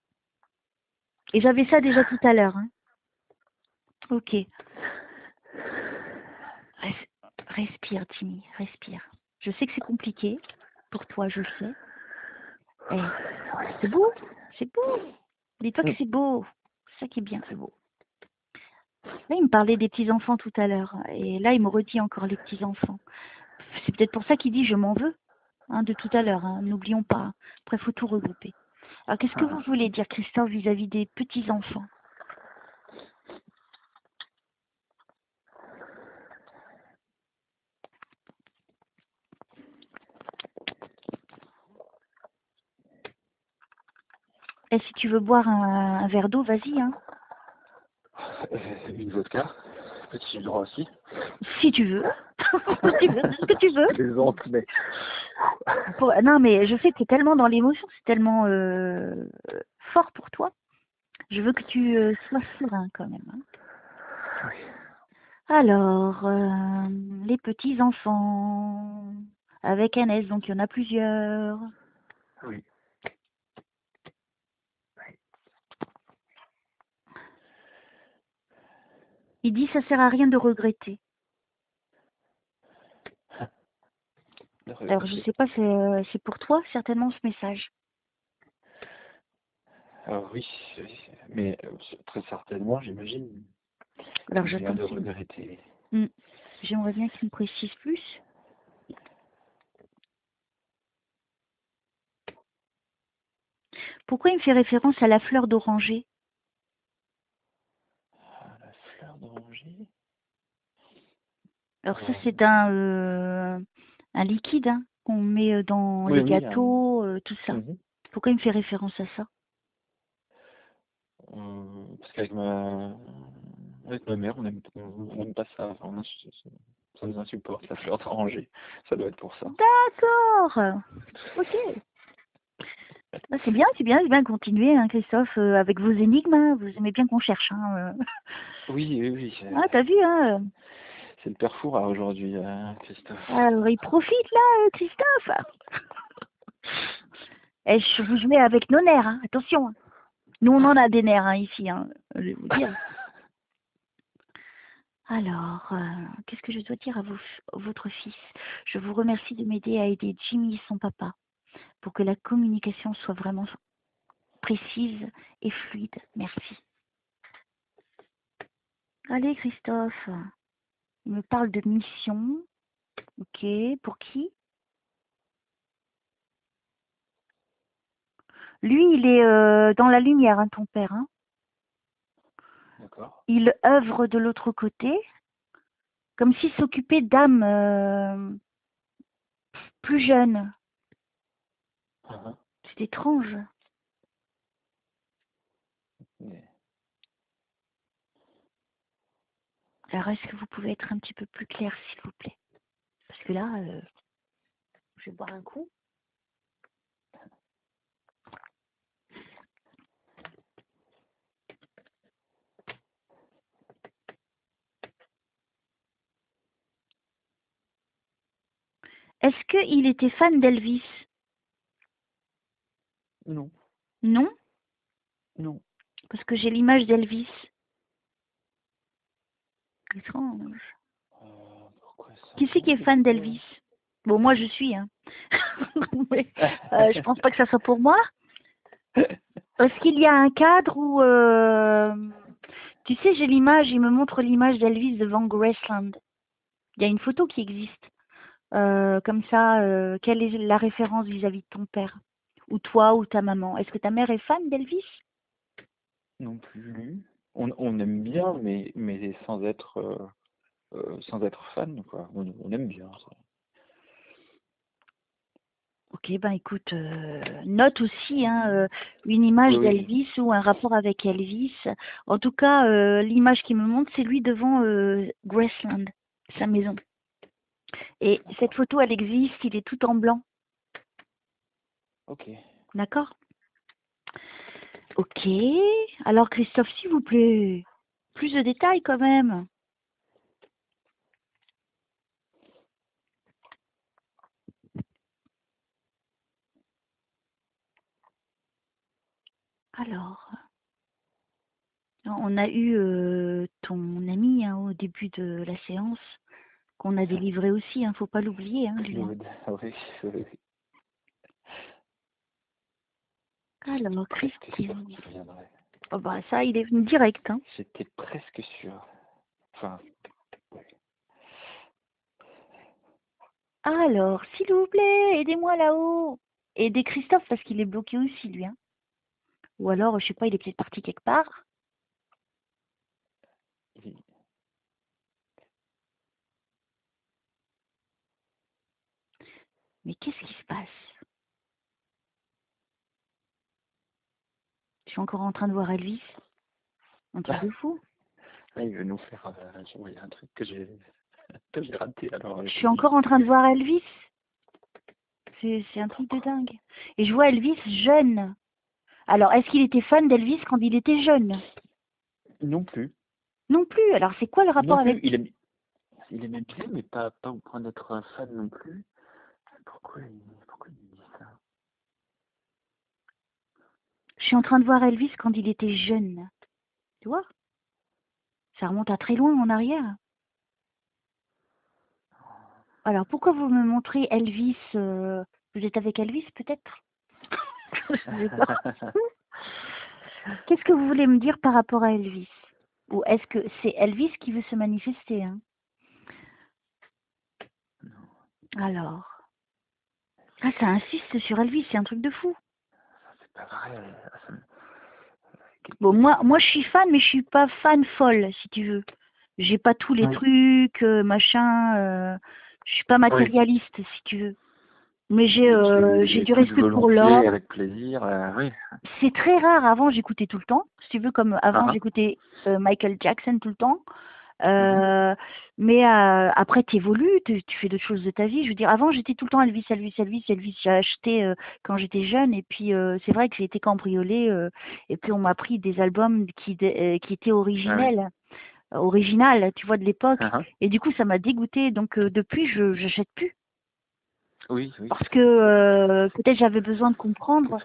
Et j'avais ça déjà tout à l'heure. Hein. Ok. Respire, Timmy, respire. Je sais que c'est compliqué. Pour toi, je le sais. Eh, c'est beau, c'est beau. Dis-toi que Mm. c'est beau. C'est ça qui est bien. C'est beau. Là, il me parlait des petits-enfants tout à l'heure. Et là, il me redit encore les petits-enfants. C'est peut-être pour ça qu'il dit je m'en veux. Hein, de tout à l'heure. Hein. N'oublions pas. Après, il faut tout regrouper. Alors, qu'est-ce que vous voulez dire, Christophe, vis-à-vis des petits-enfants? Et si tu veux boire un verre d'eau, vas-y. Hein. Une vodka, petit droit aussi. Si tu veux. Tu veux ce que tu veux. Les autres, mais Non, mais je sais que tu es tellement dans l'émotion, c'est tellement fort pour toi. Je veux que tu sois serein quand même. Hein. oui. Alors, les petits-enfants, avec un S, donc il y en a plusieurs. Oui. dit ça sert à rien de regretter. Alors je sais pas, c'est pour toi certainement ce message. Oui, mais très certainement, j'imagine. Alors J'ai rien de j'attends. regretter. J'aimerais bien qu'il me précise plus. Pourquoi il me fait référence à la fleur d'oranger? La fleur d'oranger. Alors ça c'est un liquide hein, qu'on met dans Oui, les oui, gâteaux, tout ça. Pourquoi il me fait référence à ça? parce qu'avec ma mère, on n'aime pas ça. Enfin, ça nous insupporte, la fleur d'oranger. Ça doit être pour ça. D'accord. Ok. Ah, c'est bien, continuez, hein, Christophe, avec vos énigmes. Hein, vous aimez bien qu'on cherche. Hein, Oui, oui, oui. Ah, t'as vu, hein C'est le père Fouras aujourd'hui, Christophe. Alors, il profite là, Christophe. Et je vous jouez avec nos nerfs, hein, attention. Hein. Nous, on en a des nerfs hein, ici, hein, je vais vous dire. Alors, qu'est-ce que je dois dire à votre fils? Je vous remercie de m'aider à aider Jimmy et son papa pour que la communication soit vraiment précise et fluide. Merci. Allez, Christophe. Il me parle de mission. Ok, pour qui? Lui, il est dans la lumière, hein, ton père. Hein. D'accord. Il œuvre de l'autre côté, comme s'il s'occupait d'âmes plus jeunes. C'est étrange. Alors, est-ce que vous pouvez être un petit peu plus clair, s'il vous plaît? Parce que là, je vais boire un coup. Est-ce qu'il était fan d'Elvis? Non. Non? Non. Parce que j'ai l'image d'Elvis. Étrange. Pourquoi ça? Qui c'est qui est fan d'Elvis? Bon, moi je suis. Hein. Mais, je pense pas que ça soit pour moi. Est-ce qu'il y a un cadre où... tu sais, j'ai l'image, il me montre l'image d'Elvis devant Graceland. Il y a une photo qui existe. Comme ça, quelle est la référence vis-à-vis de ton père? Ou toi ou ta maman? Est-ce que ta mère est fan d'Elvis? Non plus. On aime bien, mais sans être fan, quoi. On aime bien ça. Ok, ben écoute, note aussi hein, une image d'Elvis ou un rapport avec Elvis. En tout cas, l'image qui me montre, c'est lui devant Graceland, sa maison. Et cette photo, elle existe, il est tout en blanc. Ok. D'accord? Ok. Alors Christophe, s'il vous plaît, plus de détails quand même. Alors, on a eu ton ami hein, au début de la séance, qu'on a délivré aussi, hein, faut pas l'oublier. Hein, lui, hein. Oui, oui. Alors, Christine. Qu'il reviendrait. Oh bah ça, il est venu direct. Hein. J'étais presque sûr. Enfin, ouais. Alors, s'il vous plaît, aidez-moi là-haut. Aidez Christophe parce qu'il est bloqué aussi, lui. Hein. Ou alors, je sais pas, il est peut-être parti quelque part. Mais qu'est-ce qui se passe? Je suis encore en train de voir Elvis. Un truc de fou. Là, il veut nous faire il y a un truc que j'ai raté. Alors, Je suis encore en train de voir Elvis. C'est un truc de dingue. Et je vois Elvis jeune. Alors, est-ce qu'il était fan d'Elvis quand il était jeune? Non plus. Non plus. Alors, c'est quoi le rapport Non plus. avec... Il aimait bien, mais pas au point d'être un fan non plus. Pourquoi il dit ça? Je suis en train de voir Elvis quand il était jeune. Tu vois? Ça remonte à très loin en arrière. Alors, pourquoi vous me montrez Elvis vous êtes avec Elvis, peut-être? Je sais pas. Qu'est-ce que vous voulez me dire par rapport à Elvis? Ou est-ce que c'est Elvis qui veut se manifester, hein? Alors. Ah, ça insiste sur Elvis, c'est un truc de fou. C'est pas vrai. Bon, moi, je suis fan, mais je suis pas fan folle, si tu veux. J'ai pas tous les Oui. trucs, machin. Je suis pas matérialiste, si tu veux. Mais j'ai du respect pour l'homme. Avec plaisir, oui. C'est très rare. Avant, j'écoutais tout le temps. Si tu veux, comme avant, Ah. j'écoutais Michael Jackson tout le temps. Mais après, tu évolues, tu fais d'autres choses de ta vie. Je veux dire, avant, j'étais tout le temps Elvis, Elvis, Elvis, Elvis. J'ai acheté quand j'étais jeune. Et puis, c'est vrai que j'ai été cambriolée. Et puis, on m'a pris des albums qui étaient originels. Original, tu vois, de l'époque. Et du coup, ça m'a dégoûté. Donc, depuis, je n'achète plus. Oui, oui. Parce que peut-être j'avais besoin de comprendre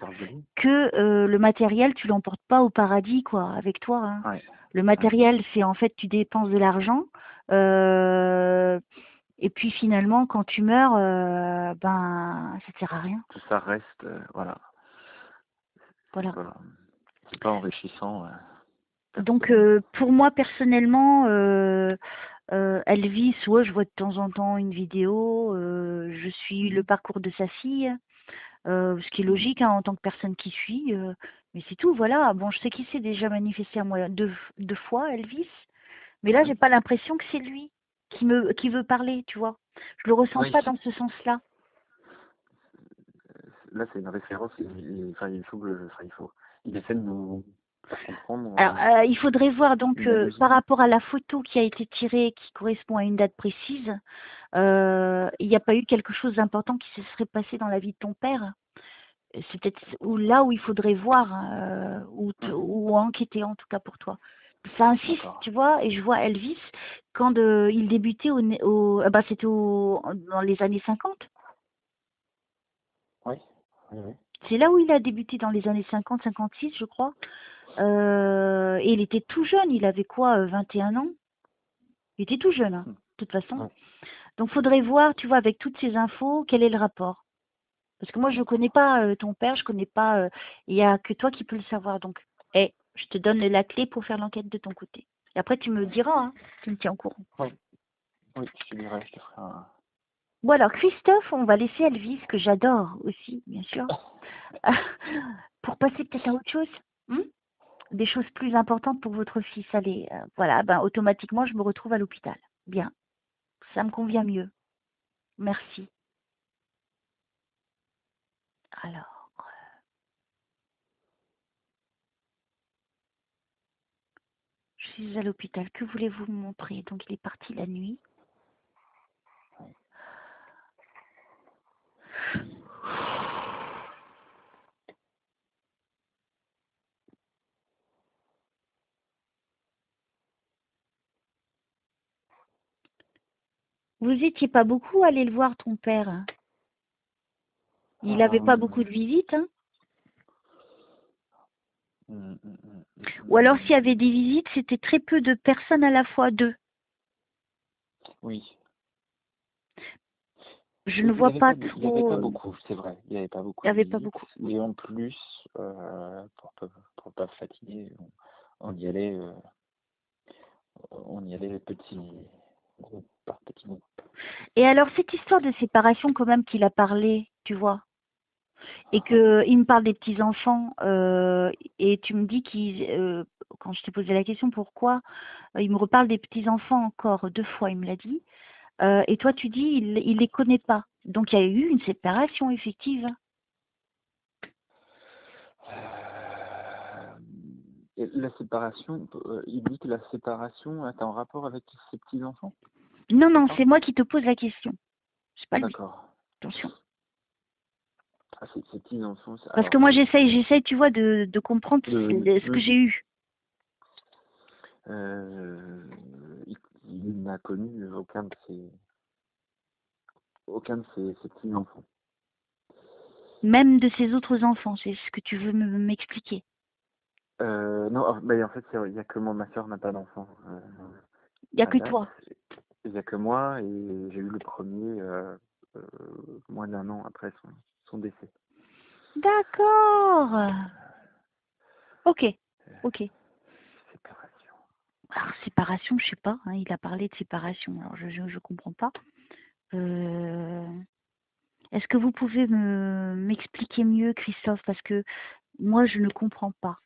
que le matériel, tu l'emportes pas au paradis, quoi, avec toi. Hein. Ouais. Le matériel, c'est en fait, tu dépenses de l'argent. Et puis finalement, quand tu meurs, ben, ça ne sert à rien. Ça reste, voilà. Voilà. C'est pas enrichissant. Donc, pour moi, personnellement, Elvis, ouais, je vois de temps en temps une vidéo. Je suis le parcours de sa fille. Ce qui est logique hein, en tant que personne qui suit, mais c'est tout, voilà. Bon, je sais qu'il s'est déjà manifesté à moi deux fois, Elvis, mais là, j'ai pas l'impression que c'est lui qui veut parler, tu vois. Je le ressens pas dans ce sens-là. Là, c'est une référence, il essaie de nous faire comprendre. Alors, il faudrait voir donc par rapport à la photo qui a été tirée, qui correspond à une date précise, il n'y a pas eu quelque chose d'important qui se serait passé dans la vie de ton père. C'est peut-être là où il faudrait voir ou enquêter en tout cas pour toi. Ça insiste, tu vois, et je vois Elvis quand il débutait c'était dans les années 50. Oui. C'est là où il a débuté dans les années 50, 56, je crois. Et il était tout jeune, il avait quoi, 21 ans? Il était tout jeune, hein, de toute façon. Donc faudrait voir, tu vois, avec toutes ces infos, quel est le rapport. Parce que moi, je ne connais pas ton père, je ne connais pas. Il n'y a que toi qui peux le savoir. Donc, je te donne la clé pour faire l'enquête de ton côté. Et après, tu me diras, hein, tu me tiens au courant. Oui, je te dirai, je te ferai un. Bon, alors, Christophe, on va laisser Elvis, que j'adore aussi, bien sûr, pour passer peut-être à autre chose. Des choses plus importantes pour votre fils. Allez, voilà, ben, automatiquement, je me retrouve à l'hôpital. Bien. Ça me convient mieux. Merci. Alors. Je suis à l'hôpital. Que voulez-vous me montrer? Donc, il est parti la nuit. Vous étiez pas beaucoup allé le voir, ton père? Il n'avait pas beaucoup de visites, hein? Ou alors, s'il y avait des visites, c'était très peu de personnes à la fois, deux. Oui. Je ne vois pas trop. Il n'y avait pas beaucoup, c'est vrai. Il n'y avait pas beaucoup. Il n'y avait pas beaucoup. Et en plus, pour pas fatiguer, on y allait petit groupe par petit groupe. Et alors, cette histoire de séparation, quand même, qu'il a parlé, tu vois, et qu'il me parle des petits-enfants, et tu me dis quand je t'ai posé la question, pourquoi, il me reparle des petits-enfants encore 2 fois, il me l'a dit, et toi, tu dis, il les connaît pas. Donc, il y a eu une séparation effective. La séparation, il dit que la séparation est en rapport avec ses petits-enfants? Non, non, c'est moi qui te pose la question. C'est pas lui. D'accord. Attention. Ah, ses petits-enfants. Parce que moi, j'essaie, tu vois, de comprendre ce que j'ai eu. Il n'a connu aucun de ses petits-enfants. Même de ses autres enfants, c'est ce que tu veux m'expliquer. Non, en fait, il y a que moi, ma sœur n'a pas d'enfant Il n'y a à que date. toi. Il y a que moi et j'ai eu le premier moins d'un an après son décès. D'accord. Ok. Ok. Séparation. Alors, séparation, je sais pas, hein, il a parlé de séparation, alors je comprends pas. Euh, Est-ce que vous pouvez m'expliquer mieux, Christophe, parce que moi, je ne comprends pas.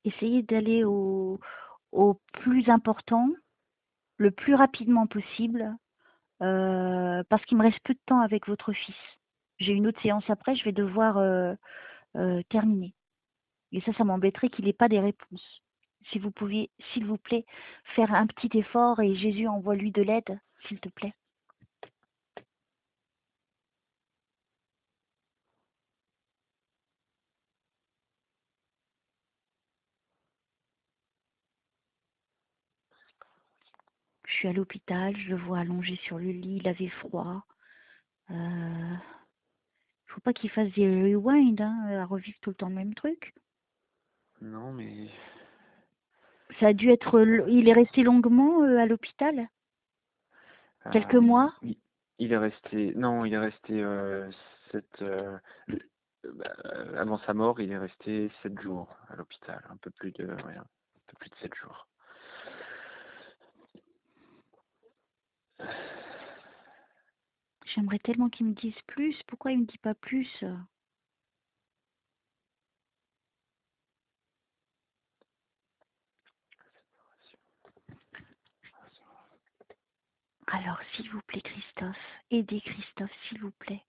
Essayez d'aller au plus important, le plus rapidement possible, parce qu'il me reste peu de temps avec votre fils. J'ai une autre séance après, je vais devoir terminer. Et ça m'embêterait qu'il n'ait pas des réponses. Si vous pouviez, s'il vous plaît, faire un petit effort et Jésus envoie-lui de l'aide, s'il te plaît. Je suis à l'hôpital, je le vois allongé sur le lit, il avait froid. Faut pas qu'il fasse des rewind, hein, à revivre tout le temps le même truc. Non, mais Ça a dû être... Il est resté longuement à l'hôpital? Quelques mois? il est resté. Non, il est resté sept. Avant sa mort, il est resté 7 jours à l'hôpital, un peu plus de 7 jours. J'aimerais tellement qu'il me dise plus. Pourquoi il me dit pas plus? Alors, s'il vous plaît, Christophe, aidez Christophe, s'il vous plaît.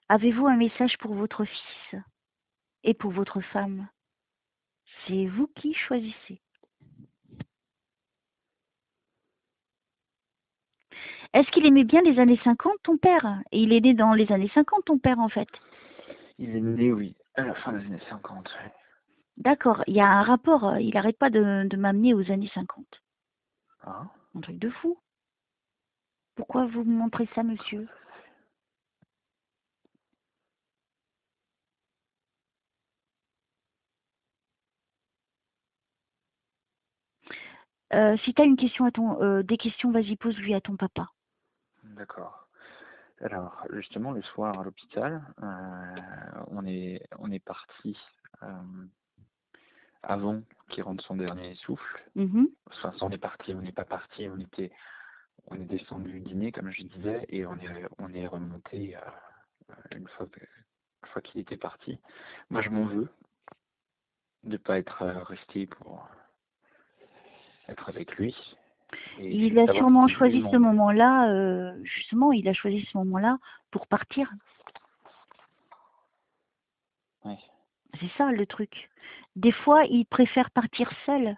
Avez-vous un message pour votre fils et pour votre femme? C'est vous qui choisissez. Est-ce qu'il aimait bien les années 50, ton père? Et il est né dans les années 50, ton père, en fait. Il est né, oui, à la fin des années 50. Ouais. D'accord, il y a un rapport. Il n'arrête pas de m'amener aux années 50. Ah, Un truc de fou. Pourquoi vous me montrez ça, monsieur? Si tu as une question des questions, vas-y, pose-lui à ton papa. d'accord. Alors, justement, le soir à l'hôpital, on est parti avant qu'il rentre son dernier souffle. Mhm. Enfin, on est parti, on n'est pas parti, on est descendu dîner, comme je disais, et on est remonté une fois qu'il était parti. Moi, je m'en veux de ne pas être resté pour être avec lui. Et je Il veux a savoir sûrement si lui choisi ce m'en veut. moment-là, justement, il a choisi ce moment-là pour partir. Ouais. C'est ça le truc. Des fois, ils préfèrent partir seuls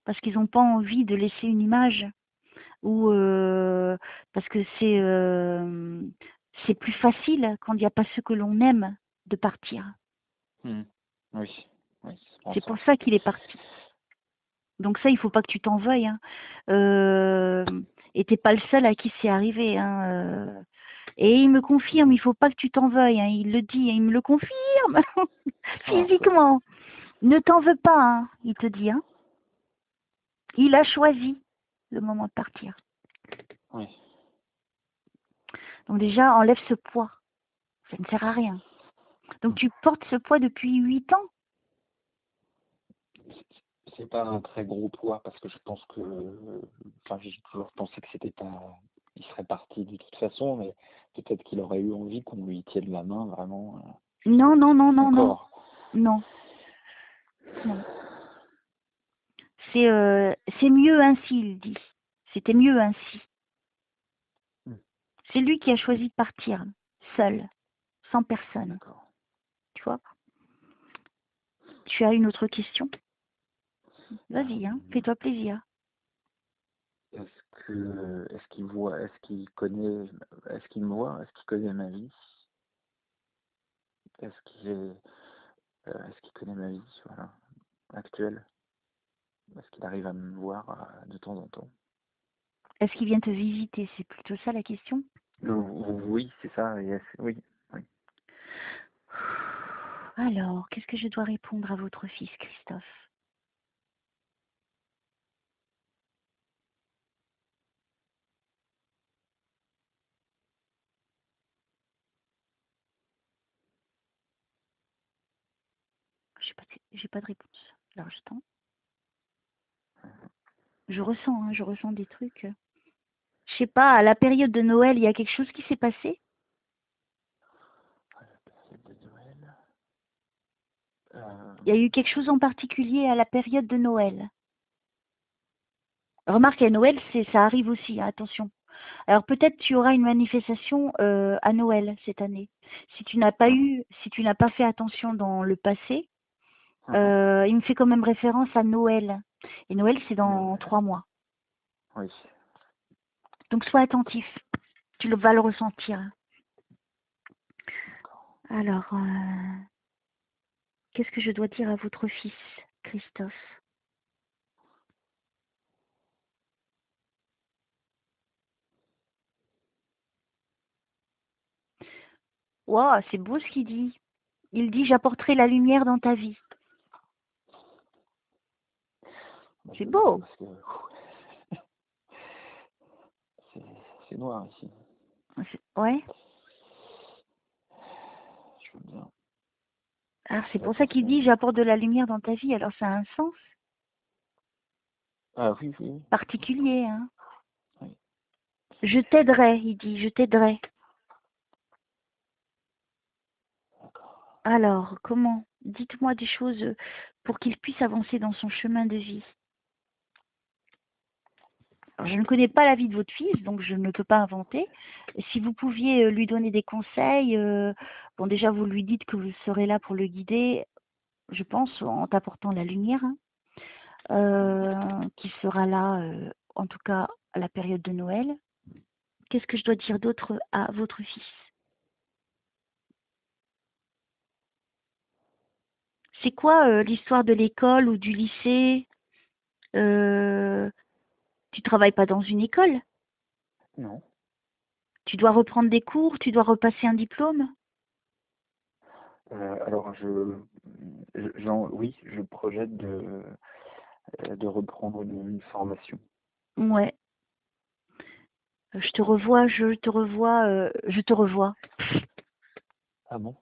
parce qu'ils n'ont pas envie de laisser une image ou parce que c'est plus facile quand il n'y a pas ceux que l'on aime de partir. Hmm. Oui, oui, c'est pour C'est ça. pour ça qu'il est parti. Donc ça, il faut pas que tu t'en veuilles, hein. Et t'es pas le seul à qui c'est arrivé, hein. Et il me confirme, il faut pas que tu t'en veuilles, hein. Il le dit, il me le confirme Ah, physiquement. Ne t'en veux pas, hein, il te dit, hein. Il a choisi le moment de partir. oui. Donc déjà, enlève ce poids. Ça ne sert à rien. Donc tu portes ce poids depuis 8 ans. C'est pas un très gros poids parce que je pense que, enfin, j'ai toujours pensé que c'était pas, il serait parti de toute façon, mais peut-être qu'il aurait eu envie qu'on lui tienne la main vraiment Non, non, non, non, non. encore. Non, non. C'est mieux ainsi, il dit. C'était mieux ainsi. Hmm. C'est lui qui a choisi de partir, seul, sans personne. D'accord. Tu vois? Tu as une autre question? Vas-y, hein, fais-toi plaisir. Est-ce qu'il voit, est-ce qu'il connaît, est-ce qu'il me voit, est-ce qu'il connaît ma vie, est-ce qu'il connaît ma vie, voilà, actuelle, est-ce qu'il arrive à me voir de temps en temps? Est-ce qu'il vient te visiter? C'est plutôt ça la question? Oui, c'est ça. Oui, oui. Alors, qu'est-ce que je dois répondre à votre fils, Christophe? J'ai pas de réponse. Alors, j'attends. Je ressens des trucs. Je sais pas, à la période de Noël, il y a quelque chose qui s'est passé? À la période de Noël. Il y a eu quelque chose en particulier à la période de Noël. Remarque, à Noël, ça arrive aussi, hein, attention. Alors peut-être tu auras une manifestation à Noël cette année. Si tu n'as pas fait attention dans le passé, il me fait quand même référence à Noël. Et Noël, c'est dans 3 mois. Oui. Donc sois attentif. Tu vas le ressentir. Alors, qu'est-ce que je dois dire à votre fils, Christophe? Wow, c'est beau ce qu'il dit. Il dit, j'apporterai la lumière dans ta vie. C'est beau. Parce que c'est noir ici. Ouais. Je veux bien. Alors c'est pour ça qu'il dit, j'apporte de la lumière dans ta vie. Alors ça a un sens Ah oui, oui. particulier, hein. Oui. Je t'aiderai, il dit, je t'aiderai. D'accord. Alors, comment? Dites-moi des choses pour qu'il puisse avancer dans son chemin de vie. Alors, je ne connais pas la vie de votre fils, donc je ne peux pas inventer. Si vous pouviez lui donner des conseils, bon déjà vous lui dites que vous serez là pour le guider, je pense, en t'apportant la lumière, hein, qui sera là, en tout cas à la période de Noël. Qu'est-ce que je dois dire d'autre à votre fils? C'est quoi l'histoire de l'école ou du lycée? Tu travailles pas dans une école? Non. Tu dois reprendre des cours? Tu dois repasser un diplôme? Alors, oui, je projette de reprendre une formation. Ouais. Je te revois, je te revois, je te revois. Ah bon?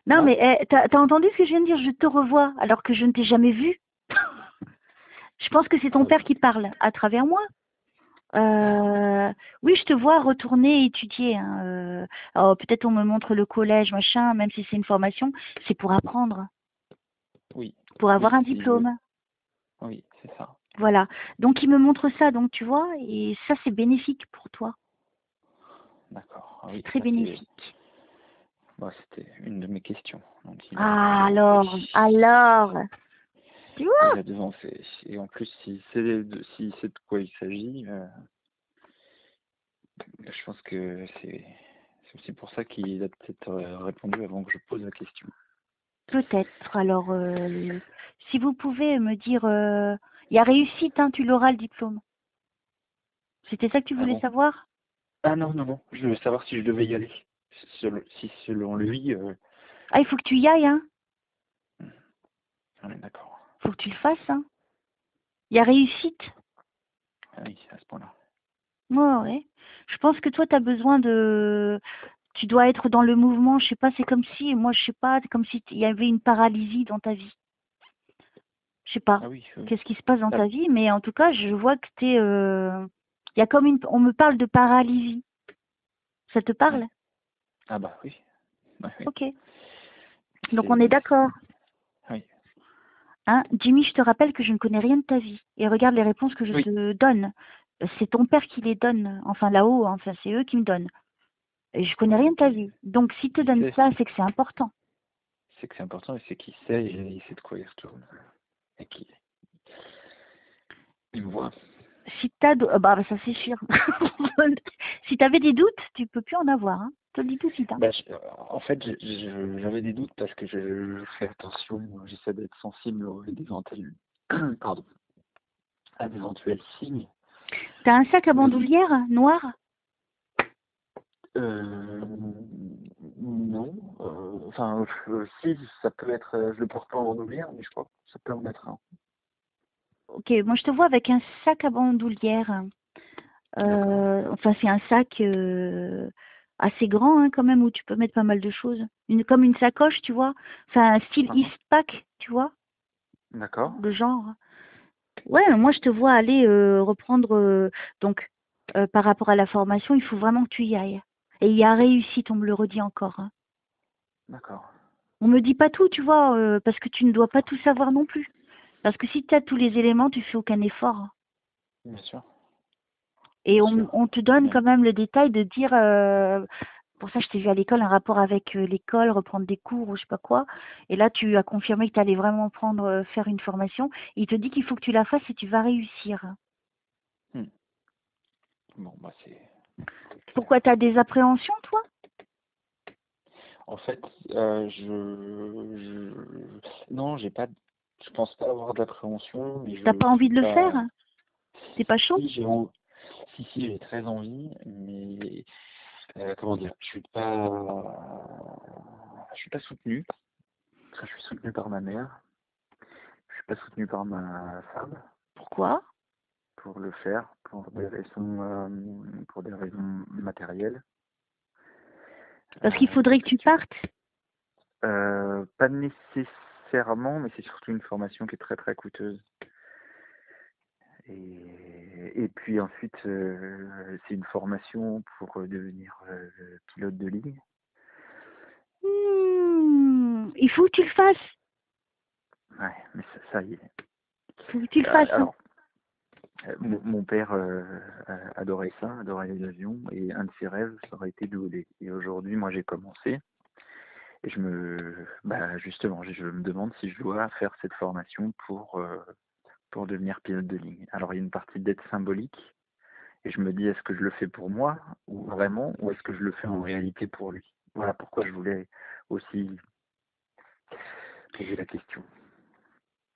Non, Ah. mais t'as entendu ce que je viens de dire? Je te revois, alors que je ne t'ai jamais vu. Je pense que c'est ton père qui parle à travers moi. Oui, je te vois retourner étudier, hein. Alors, peut-être on me montre le collège, machin, même si c'est une formation, c'est pour apprendre, Oui. pour avoir Oui, un diplôme. Oui, c'est ça. Voilà. Donc, il me montre ça, donc tu vois, et ça, c'est bénéfique pour toi. D'accord. C'est très bénéfique. Bon, c'était une de mes questions. Donc, Ah, alors, tu vois? il a devancé. Et en plus, si c'est de quoi il s'agit, je pense que c'est aussi pour ça qu'il a peut-être répondu avant que je pose la question. Peut-être. Alors, si vous pouvez me dire, il y a réussite, hein, tu l'auras le diplôme. C'était ça que tu Ah voulais bon? savoir? Ah non, non, non. Je veux savoir si je devais y aller. Si selon lui, Ah, il faut que tu y ailles, hein. on est d'accord. Faut que tu le fasses, hein. Il y a réussite. Ah oui, à ce point-là. Ouais, ouais. Je pense que toi, tu as besoin de... Tu dois être dans le mouvement, je sais pas, c'est comme si, moi, je sais pas, c'est comme si il y avait une paralysie dans ta vie. Je sais pas Ah oui, oui. qu'est-ce qui se passe dans Ah, ta vie, mais en tout cas, je vois que t'es... Il y a comme une... On me parle de paralysie. Ça te parle? ah bah oui. Ouais, oui. Ok. Donc, on est d'accord. Oui. Hein, Jimmy, je te rappelle que je ne connais rien de ta vie. Et regarde les réponses que je Oui. te donne. C'est ton père qui les donne. Enfin, là-haut, enfin, c'est eux qui me donnent. Et je connais rien de ta vie. Donc, s'ils te donnent ça, c'est que c'est important. C'est que c'est important et c'est qu'il sait, et il sait de quoi il retourne. Et qu'il me voit. Si tu as... bah, ça, c'est sûr. Si tu avais des doutes, tu peux plus en avoir. Hein. Je te le dis tout de suite. Hein. Bah, en fait, j'avais des doutes parce que je fais attention, j'essaie d'être sensible aux éventuels, pardon, à d'éventuels signes T'as un sac à Oui. bandoulière noir? Euh, non. Enfin, si, ça peut être. Je le porte pas en bandoulière, mais je crois que ça peut en être un. Ok, moi je te vois avec un sac à bandoulière. D'accord. Enfin, c'est un sac assez grand hein, quand même où tu peux mettre pas mal de choses. Comme une sacoche, tu vois. Enfin, un style Mhm. Eastpak, tu vois, D'accord. le genre. Ouais, mais moi je te vois aller reprendre. Donc, par rapport à la formation, il faut vraiment que tu y ailles. Et il y a réussite, on me le redit encore, hein. D'accord. On me dit pas tout, tu vois, parce que tu ne dois pas tout savoir non plus. Parce que si tu as tous les éléments, tu fais aucun effort. Bien sûr. Et Bien on sûr. te donne Mais, quand même le détail de dire, pour ça je t'ai vu à l'école, un rapport avec l'école, reprendre des cours ou je sais pas quoi. Et là, tu as confirmé que tu allais vraiment prendre, faire une formation. Il te dit qu'il faut que tu la fasses et tu vas réussir. hmm. Bon, bah c'est clair. Pourquoi tu as des appréhensions, toi? En fait, non, j'ai pas, je pense pas avoir d'appréhension, mais T'as je pas envie suis de le faire? pas. T'es pas chaud? Si si, j'ai très envie, mais comment dire, je suis pas soutenu. Enfin, je suis soutenu par ma mère, je suis pas soutenu par ma femme Pourquoi? pour le faire, pour des raisons matérielles. Parce qu'il faudrait Parce que que tu tu, partes. pas nécessairement, mais c'est surtout une formation qui est très très coûteuse. Et puis ensuite, c'est une formation pour devenir pilote de ligne. Il faut que tu le fasses. Ouais, mais ça y est. Il faut que tu le fasses, hein. Alors, mon père adorait ça, adorait les avions, et un de ses rêves, ça aurait été de voler. Et aujourd'hui, moi, j'ai commencé, et justement, je me demande si je dois faire cette formation pour devenir pilote de ligne. Alors, il y a une partie d'être symbolique, et je me dis, est-ce que je le fais pour moi, ou vraiment, ou est-ce que je le fais en réalité pour lui? Voilà pourquoi je voulais aussi poser la question.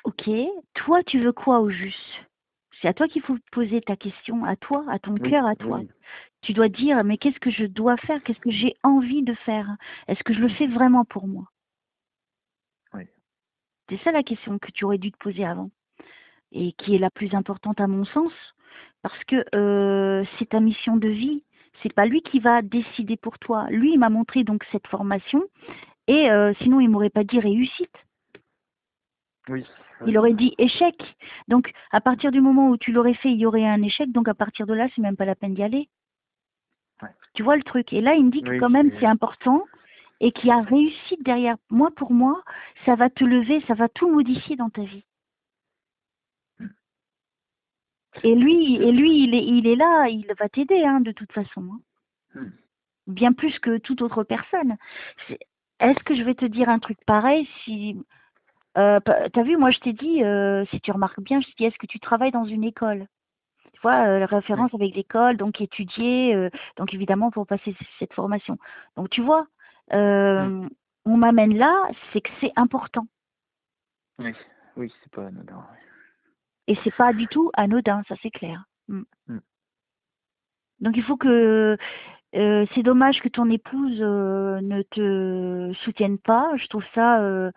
Ok. Toi, tu veux quoi au juste? C'est à toi qu'il faut poser ta question, à toi, à ton Oui, cœur, à toi. oui, Tu dois dire, mais qu'est-ce que je dois faire? Qu'est-ce que j'ai envie de faire? Est-ce que je le fais vraiment pour moi? oui, C'est ça la question que tu aurais dû te poser avant et qui est la plus importante à mon sens, parce que c'est ta mission de vie. C'est pas lui qui va décider pour toi. Lui, il m'a montré donc cette formation et sinon il m'aurait pas dit réussite. oui, Il oui, aurait dit échec. Donc à partir du moment où tu l'aurais fait, il y aurait un échec. Donc à partir de là, c'est même pas la peine d'y aller. ouais, Tu vois le truc. Et là, il me dit que oui, quand même c'est important et qu'il y a réussite derrière. Moi, pour moi, ça va te lever, ça va tout modifier dans ta vie. Et lui, il est là, il va t'aider, hein, de toute façon, hein. hmm, Bien plus que toute autre personne. C'est- Est-ce que je vais te dire un truc pareil si t'as vu, moi je t'ai dit, si tu remarques bien, je t'ai dit, est-ce que tu travailles dans une école? Tu vois, la oui, référence avec l'école, donc étudier, donc évidemment pour passer cette formation. Donc tu vois, hmm, euh, on m'amène là, c'est que c'est important. oui, oui, c'est pas anodin. Et c'est pas du tout anodin, ça c'est clair. Mm. Oui. Hmm. Donc il faut que c'est dommage que ton épouse ne te soutienne pas. Je trouve ça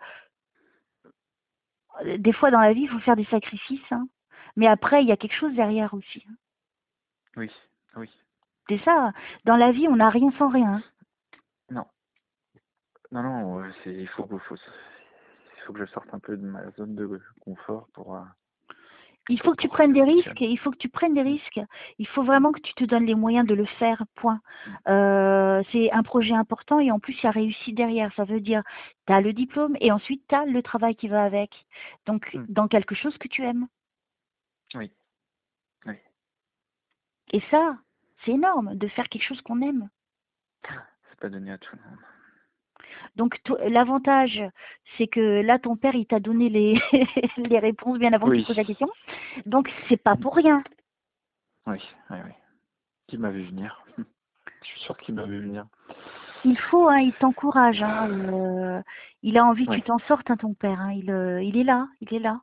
des fois dans la vie, il faut faire des sacrifices, hein. Mais après, il y a quelque chose derrière aussi, hein. Oui, oui, C'est ça. Dans la vie, on n'a rien sans rien, hein. non, non, non, il faut que je sorte un peu de ma zone de confort Il faut pour que tu voir si prennes ça des fonctionne. risques. Il faut que tu prennes des Hmm, risques. Il faut vraiment que tu te donnes les moyens de le faire. Point. hmm, C'est un projet important et en plus, il y a réussi derrière. Ça veut dire, tu as le diplôme et ensuite, tu as le travail qui va avec. Donc, hmm. dans quelque chose que tu aimes. Oui, oui, Et ça, c'est énorme de faire quelque chose qu'on aime. c'est pas donné à tout le monde. Donc, l'avantage, c'est que là, ton père, il t'a donné les, les réponses bien avant que tu Oui, poses la question. Donc, c'est pas hmm, pour rien. oui, oui, oui. Qui m'a vu venir? Je suis sûr qu'il m'a vu venir. Il faut, hein, il t'encourage, hein, il a envie que Oui, tu t'en sortes, hein, ton père, hein, il est là, il est là.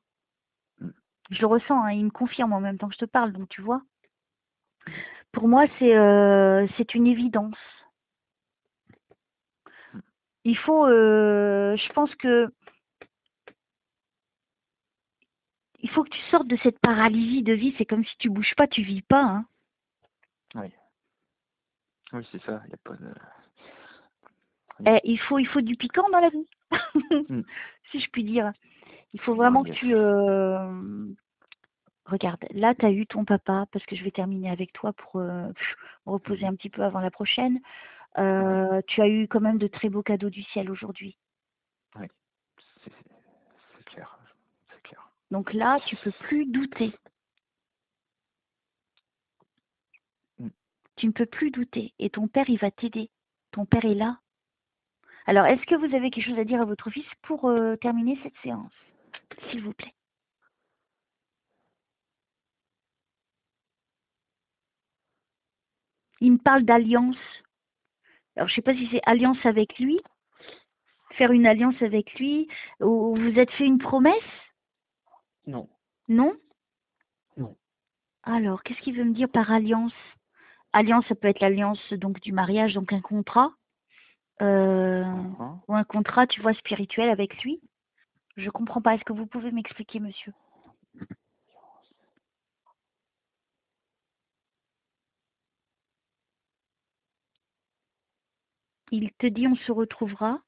hmm, Je le ressens, hein, il me confirme en même temps que je te parle, donc tu vois. Pour moi, c'est une évidence. Il faut, je pense que il faut que tu sortes de cette paralysie de vie. C'est comme si tu bouges pas, tu vis pas. Hein. Oui. Oui, c'est ça. Il n'y a pas de. Il faut du piquant dans la vie, si je puis dire. Il faut vraiment que tu... Regarde, là, tu as eu ton papa, parce que je vais terminer avec toi pour me reposer un petit peu avant la prochaine. Tu as eu quand même de très beaux cadeaux du ciel aujourd'hui. Oui, c'est clair. C'est clair. Donc là, tu peux plus douter. Tu ne peux plus douter. Et ton père, il va t'aider. Ton père est là. Alors, est-ce que vous avez quelque chose à dire à votre fils pour terminer cette séance, s'il vous plaît? Il me parle d'alliance. Alors, je ne sais pas si c'est alliance avec lui, faire une alliance avec lui, ou vous êtes fait une promesse? Non. Non? Non. Alors, qu'est-ce qu'il veut me dire par alliance? Alliance, ça peut être l'alliance donc du mariage, donc un contrat, ou un contrat, tu vois, spirituel avec lui. Je comprends pas. Est-ce que vous pouvez m'expliquer, monsieur? Il te dit on se retrouvera.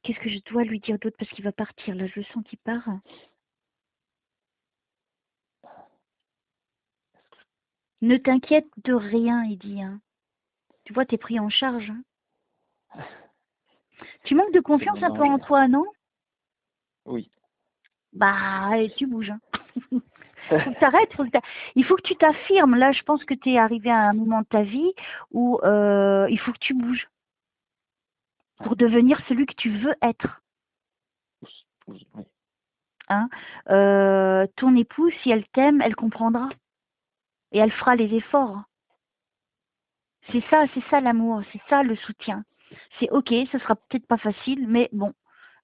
Qu'est-ce que je dois lui dire d'autre parce qu'il va partir là, je le sens qu'il part. Ne t'inquiète de rien, il dit. Hein. Tu vois, t'es pris en charge. Hein. Tu manques de confiance un peu en toi, non? Oui. Bah, tu bouges. Hein. Faut que t'arrêtes, il faut que tu t'affirmes. Là, je pense que tu es arrivé à un moment de ta vie où il faut que tu bouges pour devenir celui que tu veux être. Oui. Hein? Ton épouse, si elle t'aime, elle comprendra. Et elle fera les efforts. C'est ça l'amour, c'est ça le soutien. C'est ok, ça sera peut-être pas facile, mais bon.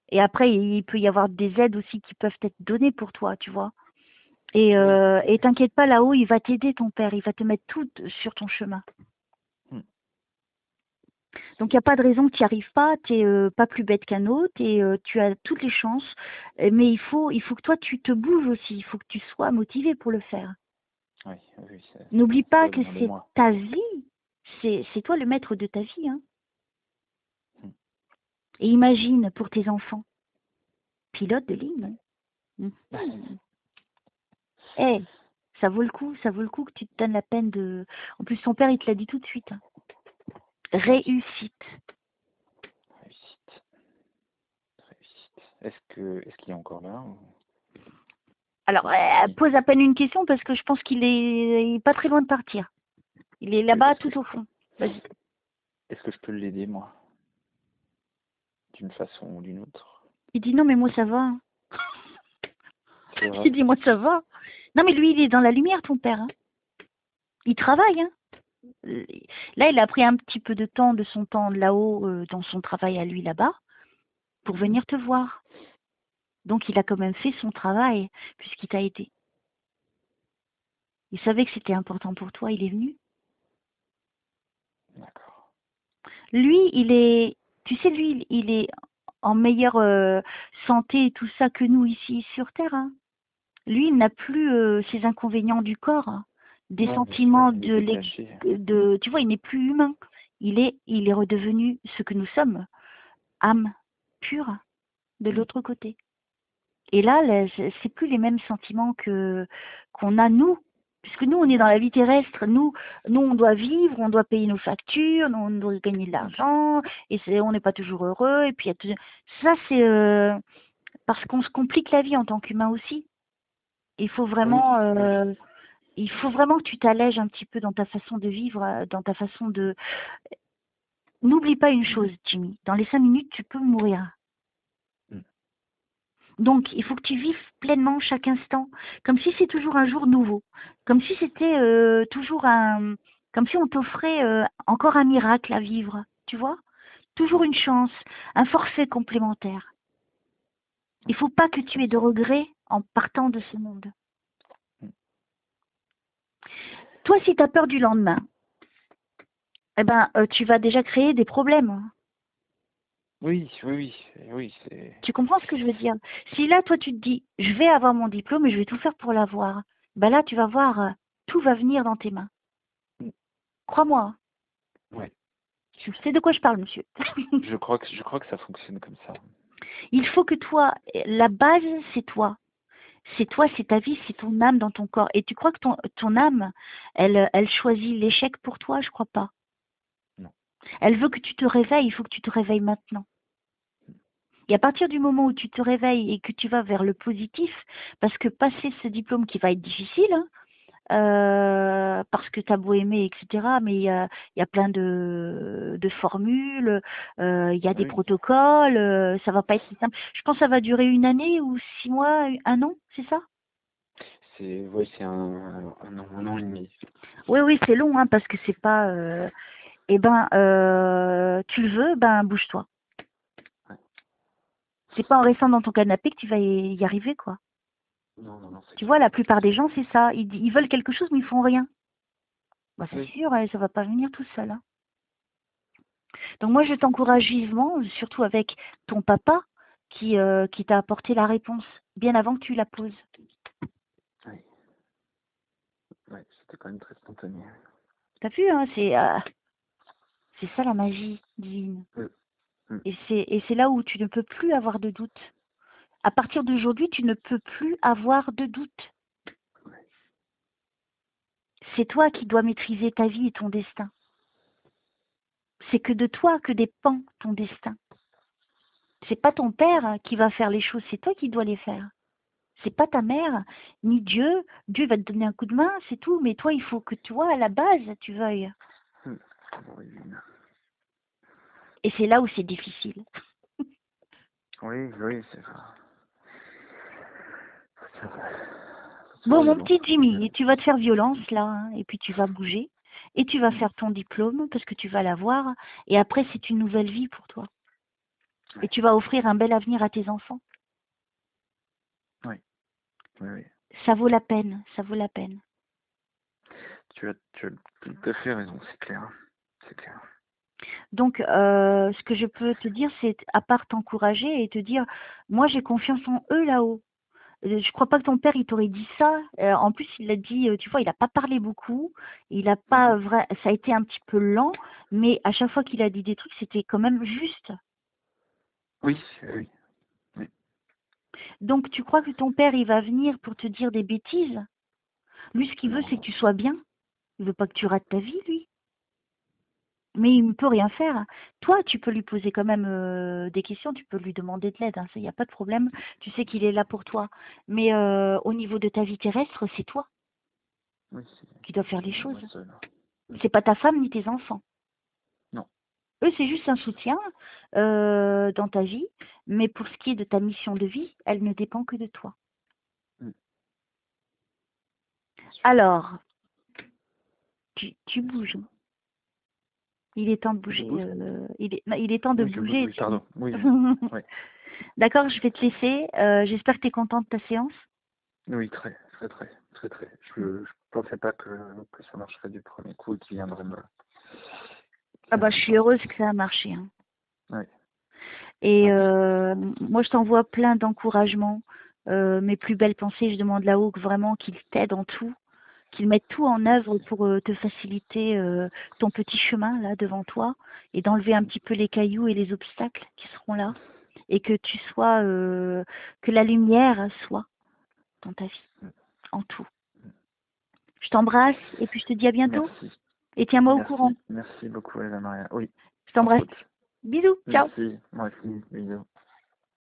Et après, il peut y avoir des aides aussi qui peuvent être données pour toi, tu vois. Et t'inquiète pas, là-haut, il va t'aider, ton père. Il va te mettre tout sur ton chemin. Donc, il n'y a pas de raison que tu n'y arrives pas. Tu n'es pas plus bête qu'un autre et tu as toutes les chances. Mais il faut que toi, tu te bouges aussi. Il faut que tu sois motivé pour le faire. Oui, n'oublie pas que c'est ta vie. C'est toi le maître de ta vie. Hein. Et imagine pour tes enfants. Pilote de ligne. Eh, ça vaut le coup que tu te donnes la peine de... En plus, ton père, il te l'a dit tout de suite. Hein. Réussite. Est-ce qu'il est encore là ou... Alors, pose à peine une question parce que je pense qu'il est pas très loin de partir. Il est là-bas tout au fond. Vas-y. Est-ce que je peux l'aider, moi? D'une façon ou d'une autre? Il dit non, mais moi ça va. Hein. Il dit moi ça va. Non, mais lui, il est dans la lumière, ton père. Hein. Il travaille. Hein. Là, il a pris un petit peu de temps de son temps là-haut, dans son travail à lui là-bas, pour venir te voir. Donc, il a quand même fait son travail, puisqu'il t'a aidé. Il savait que c'était important pour toi, il est venu. D'accord. Lui, tu sais, lui, il est en meilleure santé et tout ça que nous ici sur Terre. Hein. Lui, il n'a plus ces inconvénients du corps, hein, des sentiments tu vois, il n'est plus humain. Il est redevenu ce que nous sommes, âme pure de l'autre côté. Et là, c'est plus les mêmes sentiments qu'on a nous, puisque nous, on est dans la vie terrestre. Nous, on doit vivre, on doit payer nos factures, nous, on doit gagner de l'argent, et on n'est pas toujours heureux. Et puis, ça, c'est parce qu'on se complique la vie en tant qu'humain aussi. Il faut vraiment, que tu t'allèges un petit peu dans ta façon de vivre, dans ta façon de... N'oublie pas une chose, Jimmy. Dans les 5 minutes, tu peux mourir. Donc, il faut que tu vives pleinement chaque instant, comme si c'est toujours un jour nouveau, comme si c'était toujours comme si on t'offrait encore un miracle à vivre, tu vois? Toujours une chance, un forfait complémentaire. Il ne faut pas que tu aies de regrets en partant de ce monde. Toi, si tu as peur du lendemain, eh ben, tu vas déjà créer des problèmes. Oui, c'est... Tu comprends ce que je veux dire? Si là, toi, tu te dis, je vais avoir mon diplôme et je vais tout faire pour l'avoir, ben là, tu vas voir, tout va venir dans tes mains. Mm. Crois-moi. Ouais. Tu sais de quoi je parle, monsieur. Je crois que ça fonctionne comme ça. Il faut que toi, la base, c'est toi. C'est toi, c'est ta vie, c'est ton âme dans ton corps. Et tu crois que ton âme, elle choisit l'échec pour toi? Je crois pas. Non. Elle veut que tu te réveilles, il faut que tu te réveilles maintenant. Et à partir du moment où tu te réveilles et que tu vas vers le positif, parce que passer ce diplôme qui va être difficile, hein, parce que tu as beau aimer, etc., mais il y a plein de formules, il y a des Oui. protocoles, ça va pas être si simple. Je pense que ça va durer 1 année ou 6 mois, 1 an, c'est ça? C'est un an et demi. Oui, c'est long, hein, parce que c'est pas... eh ben, tu le veux, ben bouge-toi. Ouais. C'est pas en restant dans ton canapé que tu vas y arriver, quoi. Non, c'est Tu clair. vois, la plupart des gens, c'est ça. Ils veulent quelque chose, mais ils font rien. Bah, c'est Oui. sûr, ça va pas venir tout seul, hein. Donc moi, je t'encourage vivement, surtout avec ton papa qui t'a apporté la réponse bien avant que tu la poses. Oui. Ouais, c'était quand même très spontané. T'as vu, hein, c'est ça la magie divine. Mm. Et c'est là où tu ne peux plus avoir de doute. À partir d'aujourd'hui, tu ne peux plus avoir de doute. C'est toi qui dois maîtriser ta vie et ton destin. C'est que de toi que dépend ton destin. C'est pas ton père qui va faire les choses, c'est toi qui dois les faire. C'est pas ta mère, ni Dieu. Dieu va te donner un coup de main, c'est tout. Mais toi, il faut que toi, à la base, tu veuilles. Oui, Et c'est là où c'est difficile. c'est vrai. Bon, mon petit Jimmy, tu vas te faire violence là, hein, et puis tu vas bouger, et tu vas faire ton diplôme parce que tu vas l'avoir, et après c'est une nouvelle vie pour toi. Et tu vas offrir un bel avenir à tes enfants. Oui. Ça vaut la peine, ça vaut la peine. Tu as tout à fait raison, c'est clair. C'est clair. Donc, ce que je peux te dire, c'est à part t'encourager et te dire, moi j'ai confiance en eux là-haut. Je crois pas que ton père il t'aurait dit ça. En plus, il l'a dit, tu vois, il n'a pas parlé beaucoup. Il a pas vrai, ça a été un petit peu lent, mais à chaque fois qu'il a dit des trucs, c'était quand même juste. Oui. Donc, tu crois que ton père il va venir pour te dire des bêtises? Lui, ce qu'il veut, Non, c'est que tu sois bien. Il veut pas que tu rates ta vie, lui. Mais il ne peut rien faire. Toi, tu peux lui poser quand même des questions, tu peux lui demander de l'aide, hein, ça, il n'y a pas de problème. Tu sais qu'il est là pour toi. Mais au niveau de ta vie terrestre, c'est toi oui, qui dois faire les c'est choses. moi seul. C'est pas ta femme ni tes enfants. Non. Eux, c'est juste un soutien dans ta vie, mais pour ce qui est de ta mission de vie, elle ne dépend que de toi. Mm. Alors, tu bouges. Il est temps de bouger. Il est temps de Oui, je bouge, bouger. oui, pardon. Oui, oui. D'accord, je vais te laisser. J'espère que tu es content de ta séance. Oui, très. Je pensais pas que ça marcherait du premier coup et qu'il viendrait me... Ah bah, je suis heureuse que ça a marché, hein. Oui. Et moi, je t'envoie plein d'encouragements. Mes plus belles pensées, je demande là-haut que vraiment qu'il t'aide en tout, qu'il mette tout en œuvre pour te faciliter ton petit chemin là devant toi et d'enlever un petit peu les cailloux et les obstacles qui seront là et que tu sois, que la lumière soit dans ta vie, en tout. Je t'embrasse et puis je te dis à bientôt. Merci. Et tiens-moi au courant. Merci beaucoup, Eva Maria. Oui. Je t'embrasse. Bisous. Ciao. Merci. Moi aussi. Bisous.